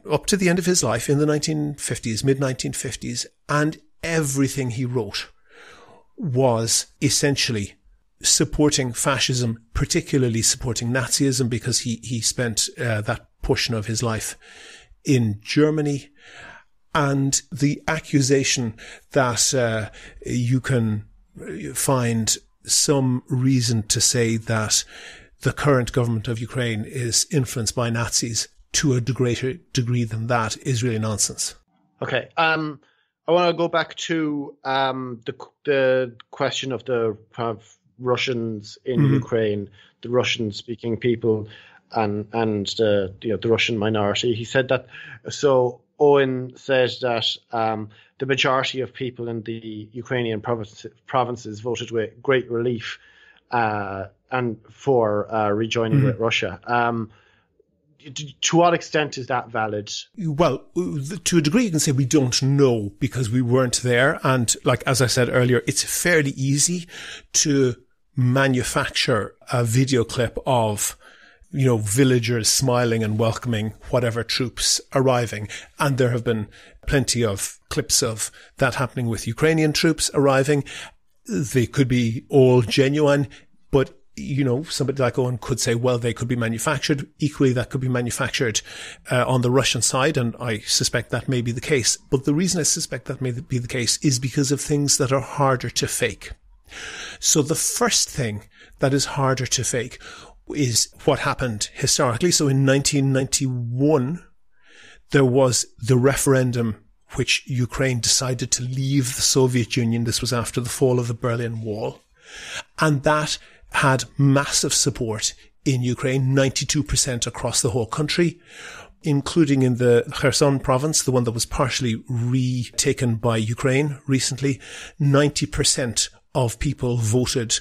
up to the end of his life in the 1950s, mid-1950s, and everything he wrote was essentially supporting fascism, particularly supporting Nazism, because he spent that portion of his life in Germany. And the accusation that you can find some reason to say that the current government of Ukraine is influenced by Nazis to a greater degree than that is really nonsense. Okay. I want to go back to the question of the Russians in Ukraine, the Russian-speaking people, and the Russian minority. He said that. So Owen says that the majority of people in the Ukrainian provinces voted with great relief and for rejoining with Russia. To what extent is that valid? Well, to a degree, you can say we don't know because we weren't there. And like, as I said earlier, it's fairly easy to manufacture a video clip of, villagers smiling and welcoming whatever troops arriving. And there have been plenty of clips of that happening with Ukrainian troops arriving. They could be all genuine, but somebody like Owen could say, well, they could be manufactured. Equally, that could be manufactured on the Russian side, and I suspect that may be the case. But the reason I suspect that may be the case is because of things that are harder to fake. So the first thing that is harder to fake is what happened historically. So in 1991, there was the referendum which Ukraine decided to leave the Soviet Union. This was after the fall of the Berlin Wall. And that had massive support in Ukraine, 92% across the whole country, including in the Kherson province, the one that was partially retaken by Ukraine recently. 90% of people voted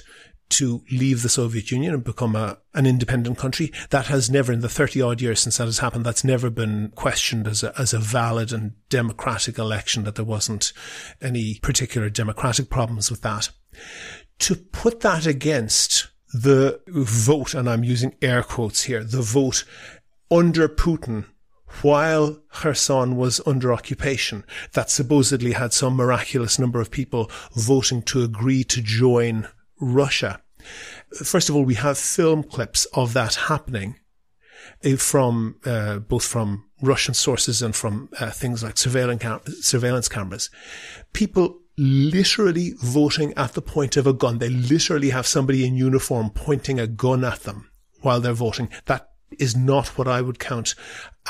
to leave the Soviet Union and become an independent country. That has never, in the 30 odd years since that has happened, that's never been questioned as a valid and democratic election, that there wasn't any particular democratic problems with that. To put that against the vote, and I'm using air quotes here, the vote under Putin while Kherson was under occupation, that supposedly had some miraculous number of people voting to agree to join Russia. First of all, we have film clips of that happening from both from Russian sources and from things like surveillance cameras. People literally voting at the point of a gun. They literally have somebody in uniform pointing a gun at them while they're voting. That is not what I would count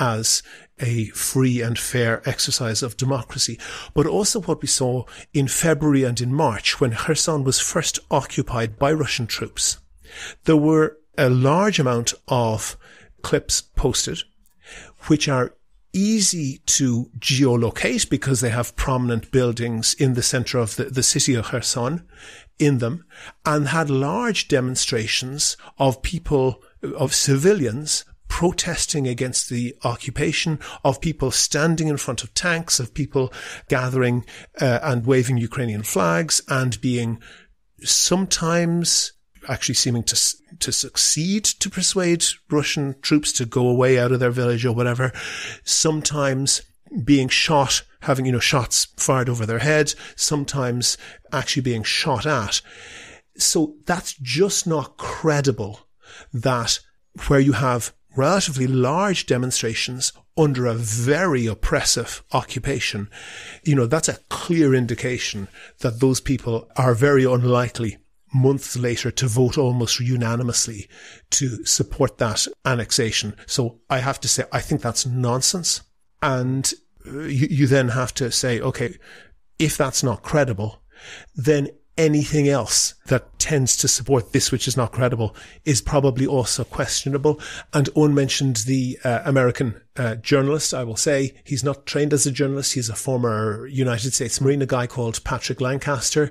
as a free and fair exercise of democracy. But also what we saw in February and in March, when Kherson was first occupied by Russian troops, there were a large amount of clips posted which are easy to geolocate because they have prominent buildings in the center of the city of Kherson in them, and had large demonstrations of people, of civilians protesting against the occupation, of people standing in front of tanks, of people gathering and waving Ukrainian flags and being sometimes actually seeming to succeed to persuade Russian troops to go away out of their village or whatever, sometimes being shot, having, shots fired over their head, sometimes actually being shot at. So that's just not credible, that where you have relatively large demonstrations under a very oppressive occupation, that's a clear indication that those people are very unlikely months later to vote almost unanimously to support that annexation. So I have to say, I think that's nonsense. And you then have to say, okay, if that's not credible, then anything else that tends to support this, which is not credible, is probably also questionable. And Owen mentioned the American journalist. I will say he's not trained as a journalist. He's a former United States Marine, a guy called Patrick Lancaster.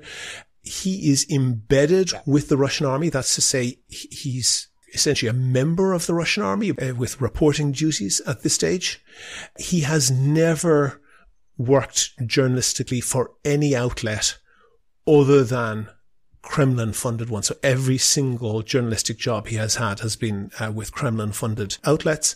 He is embedded with the Russian army. That's to say, he's essentially a member of the Russian army with reporting duties at this stage. He has never worked journalistically for any outlet other than Kremlin-funded ones. So every single journalistic job he has had has been with Kremlin-funded outlets.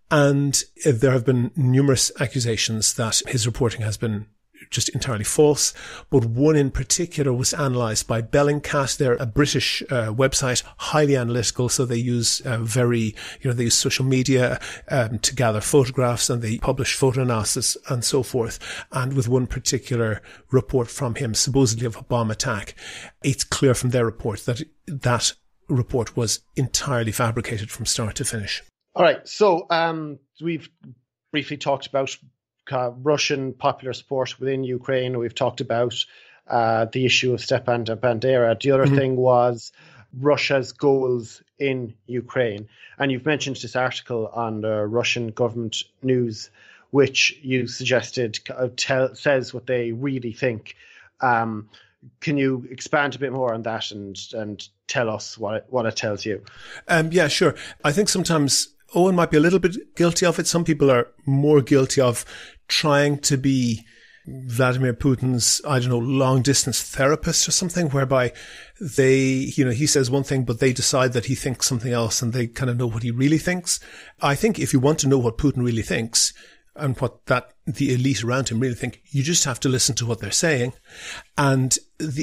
And there have been numerous accusations that his reporting has been just entirely false. But one in particular was analysed by Bellingcat. They're a British website, highly analytical. So they use they use social media to gather photographs, and they publish photo analysis and so forth. And with one particular report from him, supposedly of a bomb attack, it's clear from their report that that report was entirely fabricated from start to finish. All right. So we've briefly talked about Russian popular support within Ukraine. We've talked about the issue of Stepan Bandera. The other thing was Russia's goals in Ukraine. And you've mentioned this article on the Russian government news, which you suggested says what they really think. Can you expand a bit more on that and tell us what it tells you? Yeah, sure. I think sometimes Owen might be a little bit guilty of it. Some people are more guilty of trying to be Vladimir Putin's, long distance therapist or something, whereby he says one thing, but they decide that he thinks something else and they kind of know what he really thinks. I think if you want to know what Putin really thinks, and what the elite around him really think, you just have to listen to what they're saying. And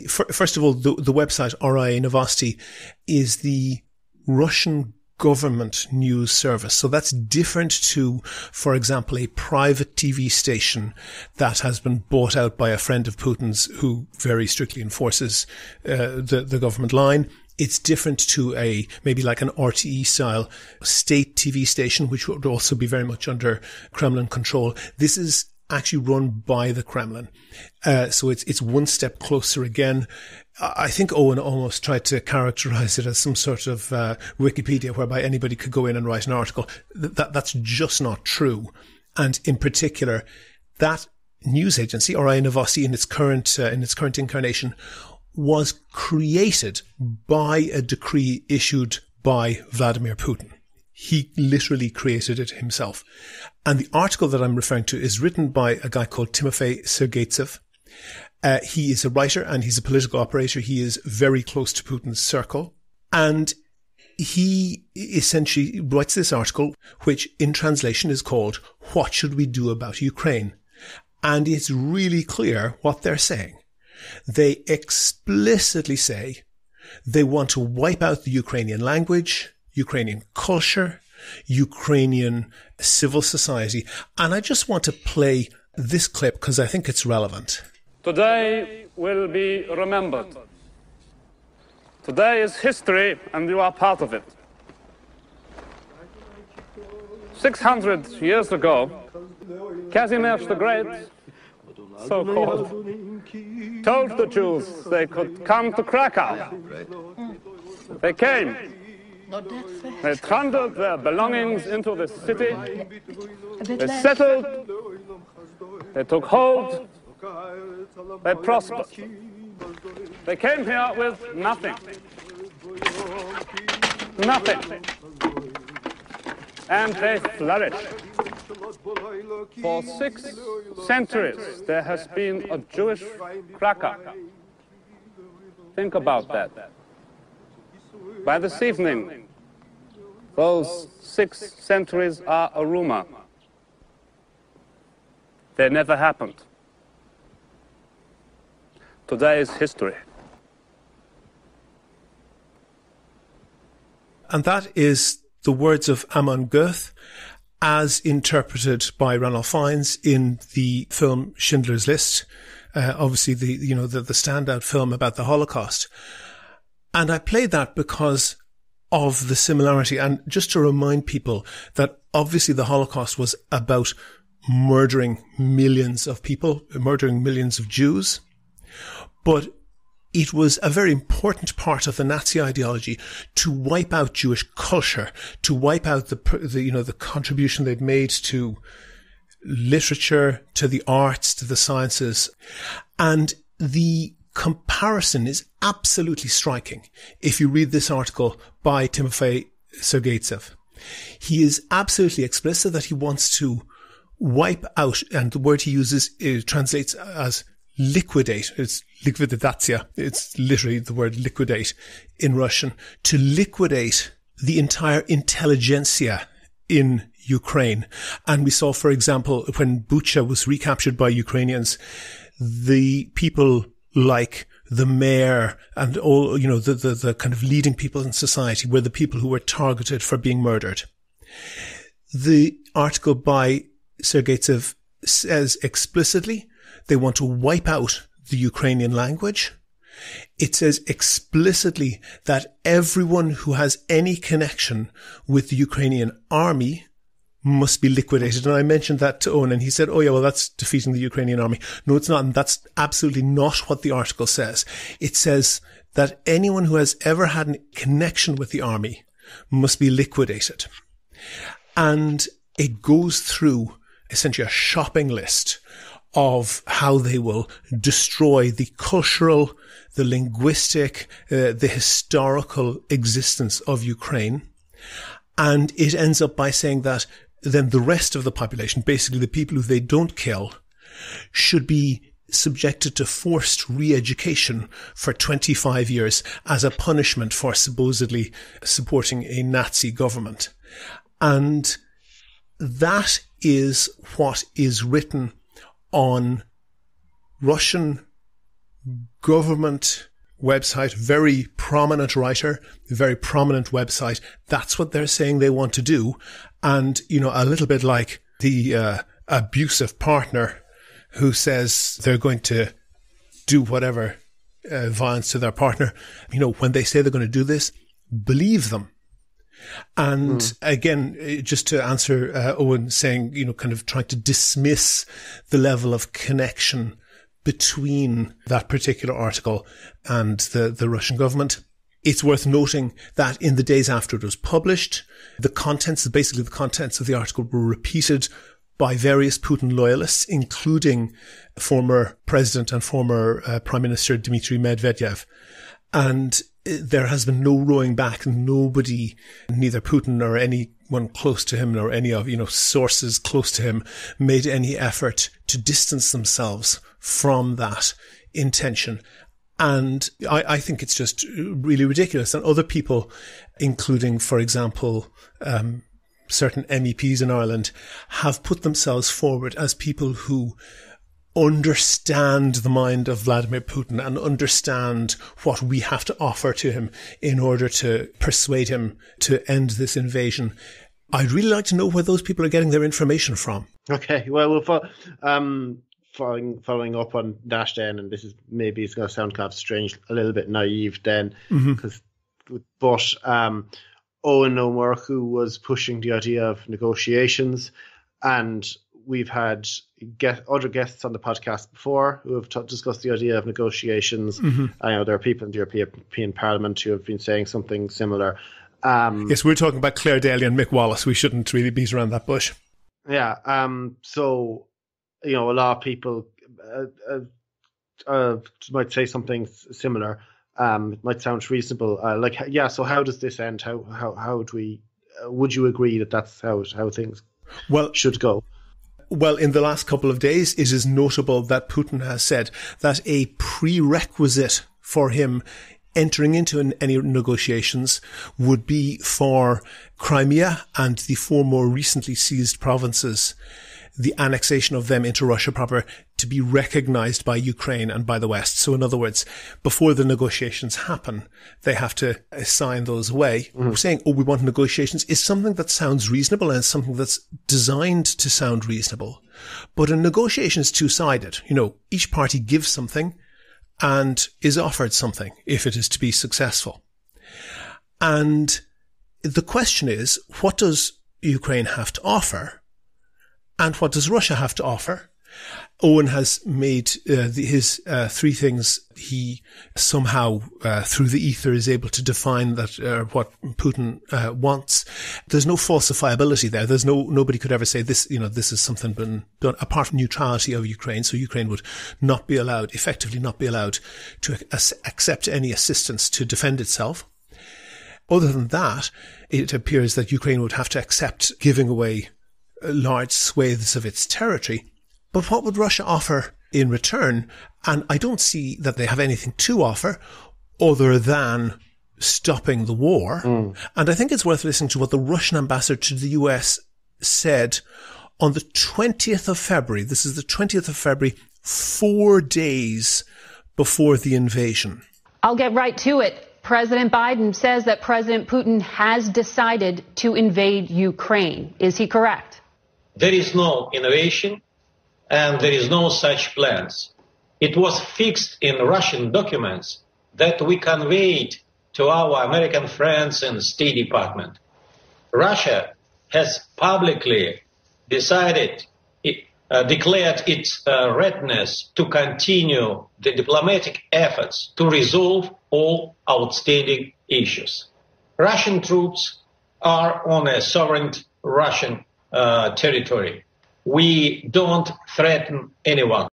first of all, the website RIA Novosti is the Russian government news service. So that's different to, for example, a private TV station that has been bought out by a friend of Putin's who very strictly enforces the government line. It's different to maybe like an RTE style state TV station, which would also be very much under Kremlin control. This is actually run by the Kremlin. So it's one step closer again. I think Owen almost tried to characterize it as some sort of Wikipedia whereby anybody could go in and write an article. That's just not true. And in particular, that news agency, RIA Novosti, in its current incarnation, was created by a decree issued by Vladimir Putin. He literally created it himself. And the article that I'm referring to is written by a guy called Timofey Sergeytsev. He is a writer and he's a political operator. He is very close to Putin's circle. And he essentially writes this article, which in translation is called "What Should We Do About Ukraine?" And it's really clear what they're saying. They explicitly say they want to wipe out the Ukrainian language, Ukrainian culture, Ukrainian civil society. And I just want to play this clip because I think it's relevant. Today will be remembered. Today is history and you are part of it. 600 years ago, Casimir the Great, so-called, told the Jews they could come to Krakow. They came. They trundled their belongings into the city. They settled. They took hold. They prospered. They came here with nothing. Nothing. And they flourished. For 6 centuries, there has been a Jewish Krakow. Think about that. By this evening, those 6 centuries are a rumor. They never happened. Today is history. And that is the words of Amon Goeth, as interpreted by Ranulph Fiennes in the film Schindler's List, obviously the standout film about the Holocaust. And I played that because of the similarity, and just to remind people that obviously the Holocaust was about murdering millions of people, murdering millions of Jews, but it was a very important part of the Nazi ideology to wipe out Jewish culture, to wipe out the contribution they'd made to literature, to the arts, to the sciences. And the comparison is absolutely striking if you read this article by Timofey Sergeytsev. He is absolutely explicit that he wants to wipe out, and the word he uses translates as liquidate. It's likvidatsiya. It's literally the word liquidate in Russian. To liquidate the entire intelligentsia in Ukraine. And we saw, for example, when Bucha was recaptured by Ukrainians, the people like the mayor and all, the kind of leading people in society were the people who were targeted for being murdered. The article by Sergeytsev says explicitly they want to wipe out the Ukrainian language. It says explicitly that everyone who has any connection with the Ukrainian army must be liquidated. And I mentioned that to Owen and he said, oh yeah, well, that's defeating the Ukrainian army. No, it's not. And that's absolutely not what the article says. It says that anyone who has ever had a connection with the army must be liquidated. And it goes through essentially a shopping list of how they will destroy the cultural, the linguistic, the historical existence of Ukraine. And it ends up by saying that then the rest of the population, basically the people who they don't kill, should be subjected to forced re-education for 25 years as a punishment for supposedly supporting a Nazi government. And that is what is written on Russian government website, very prominent writer, very prominent website. That's what they're saying they want to do. And, a little bit like the abusive partner who says they're going to do whatever violence to their partner. When they say they're going to do this, believe them. And again, just to answer Owen saying, kind of trying to dismiss the level of connection between that particular article and the Russian government. It's worth noting that in the days after it was published, the contents of the article were repeated by various Putin loyalists, including former President and former Prime Minister Dmitry Medvedev. And there has been no rowing back. Nobody, neither Putin or anyone close to him or any of, sources close to him made any effort to distance themselves from that intention. And I think it's just really ridiculous. And other people, including, for example, certain MEPs in Ireland, have put themselves forward as people who understand the mind of Vladimir Putin and understand what we have to offer to him in order to persuade him to end this invasion. I'd really like to know where those people are getting their information from. Okay, well, following up on Dash then, and this is maybe it's going to sound kind of strange, a little bit naive then, but Owen O'Murchu was pushing the idea of negotiations, and we've had other guests on the podcast before who have discussed the idea of negotiations. I know there are people in the European Parliament who have been saying something similar. Yes, we're talking about Claire Daly and Mick Wallace. We shouldn't really beat around that bush. Yeah. So, a lot of people might say something similar. It might sound reasonable. So how does this end? How do we? Would you agree that that's how things should go? Well, in the last couple of days, it is notable that Putin has said that a prerequisite for him entering into any negotiations would be for Crimea and the 4 more recently seized provinces, the annexation of them into Russia proper, to be recognized by Ukraine and by the West. So in other words, before the negotiations happen, they have to sign those away. Saying, we want negotiations is something that sounds reasonable and something that's designed to sound reasonable. But a negotiation is two-sided. Each party gives something and is offered something if it is to be successful. And the question is, what does Ukraine have to offer? And what does Russia have to offer? Owen has made his 3 things. He somehow, through the ether, is able to define that what Putin wants. There's no falsifiability there. There's nobody could ever say this. This is something been done apart from neutrality of Ukraine. So Ukraine would effectively not be allowed to accept any assistance to defend itself. Other than that, it appears that Ukraine would have to accept giving away large swathes of its territory. But what would Russia offer in return? And I don't see that they have anything to offer other than stopping the war. And I think it's worth listening to what the Russian ambassador to the US said on the 20th of February. This is the 20th of February, 4 days before the invasion. I'll get right to it. President Biden says that President Putin has decided to invade Ukraine. Is he correct? There is no innovation and there is no such plans. It was fixed in Russian documents that we conveyed to our American friends in the State Department. Russia has publicly declared its readiness to continue the diplomatic efforts to resolve all outstanding issues. Russian troops are on a sovereign Russian territory. We don't threaten anyone.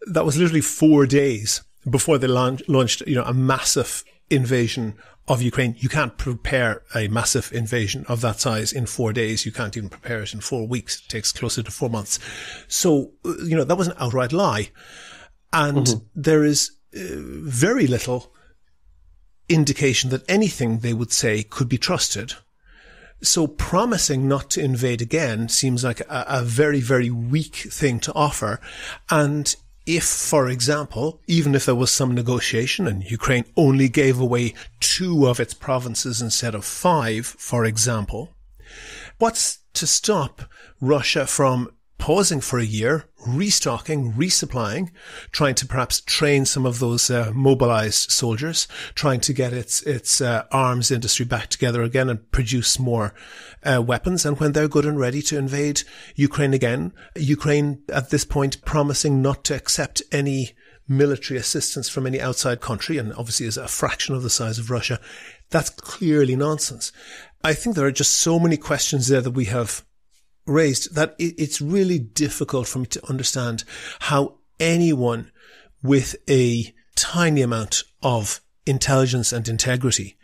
That was literally 4 days before they launched, a massive invasion of Ukraine. You can't prepare a massive invasion of that size in 4 days. You can't even prepare it in 4 weeks. It takes closer to 4 months. So, that was an outright lie. And there is very little indication that anything they would say could be trusted. So promising not to invade again seems like a very, very weak thing to offer. And if, for example, even if there was some negotiation and Ukraine only gave away 2 of its provinces instead of 5, for example, what's to stop Russia from pausing for a year, restocking, resupplying, trying to perhaps train some of those mobilized soldiers, trying to get its arms industry back together again and produce more weapons. And when they're good and ready to invade Ukraine again, Ukraine at this point promising not to accept any military assistance from any outside country, and obviously is a fraction of the size of Russia, that's clearly nonsense. I think there are just so many questions there that we have raised that it's really difficult for me to understand how anyone with a tiny amount of intelligence and integrity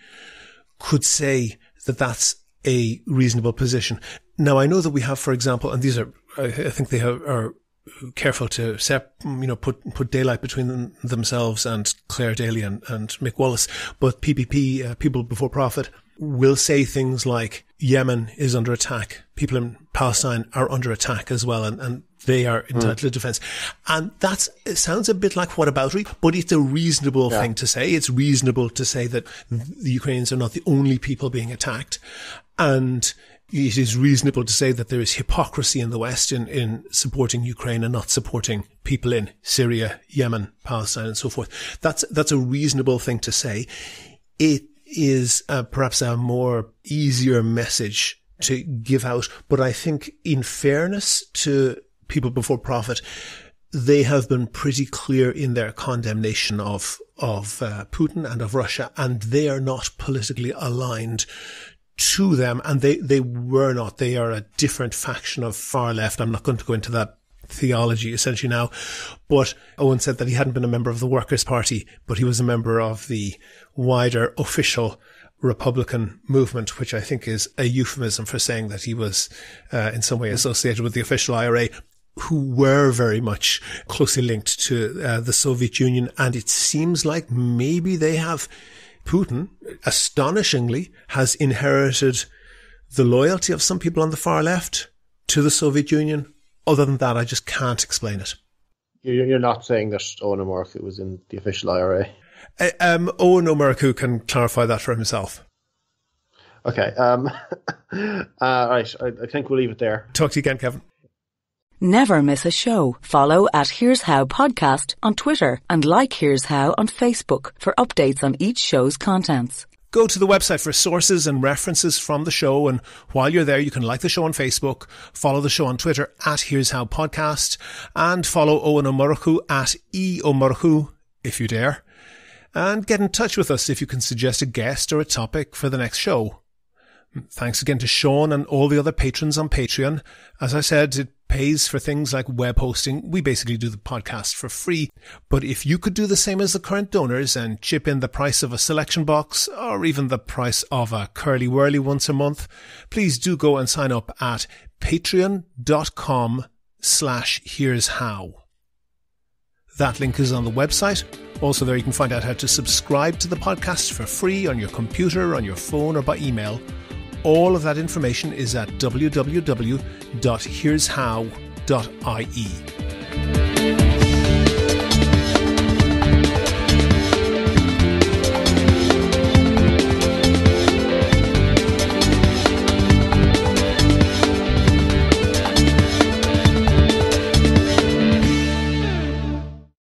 could say that that's a reasonable position. Now, I know that we have, for example, and these are, I think they are careful to put daylight between themselves and Claire Daly and Mick Wallace, but PPP, People Before Profit, will say things like Yemen is under attack. People in Palestine are under attack as well, and they are entitled to defense. And it sounds a bit like whataboutery, but it's a reasonable thing to say. It's reasonable to say that the Ukrainians are not the only people being attacked. And it is reasonable to say that there is hypocrisy in the West in supporting Ukraine and not supporting people in Syria, Yemen, Palestine, and so forth. That's a reasonable thing to say. It is perhaps a more easier message to give out. But I think in fairness to People Before Profit, they have been pretty clear in their condemnation of Putin and of Russia, and they are not politically aligned to them. And they were not. They are a different faction of far left. I'm not going to go into that theology essentially now, but Owen said that he hadn't been a member of the Workers' Party, but he was a member of the wider official Republican movement, which I think is a euphemism for saying that he was in some way associated with the official IRA, who were very much closely linked to the Soviet Union. And it seems like maybe Putin, astonishingly, has inherited the loyalty of some people on the far left to the Soviet Union. Other than that, I just can't explain it. You're not saying that Owen O'Murchu was in the official IRA? Owen O'Murchu can clarify that for himself. Okay. Right. I think we'll leave it there. Talk to you again, Kevin. Never miss a show. Follow at Here's How Podcast on Twitter and like Here's How on Facebook for updates on each show's contents. Go to the website for sources and references from the show, and while you're there, you can like the show on Facebook, follow the show on Twitter at Here's How Podcast, and follow Owen O'Murchu at eO'Murchu, if you dare, and get in touch with us if you can suggest a guest or a topic for the next show. Thanks again to Sean and all the other patrons on Patreon. As I said, it pays for things like web hosting. We basically do the podcast for free. But if you could do the same as the current donors and chip in the price of a selection box or even the price of a curly whirly once a month, please do go and sign up at patreon.com/here'show. That link is on the website. Also there you can find out how to subscribe to the podcast for free on your computer, on your phone or by email. All of that information is at www.here'show.ie.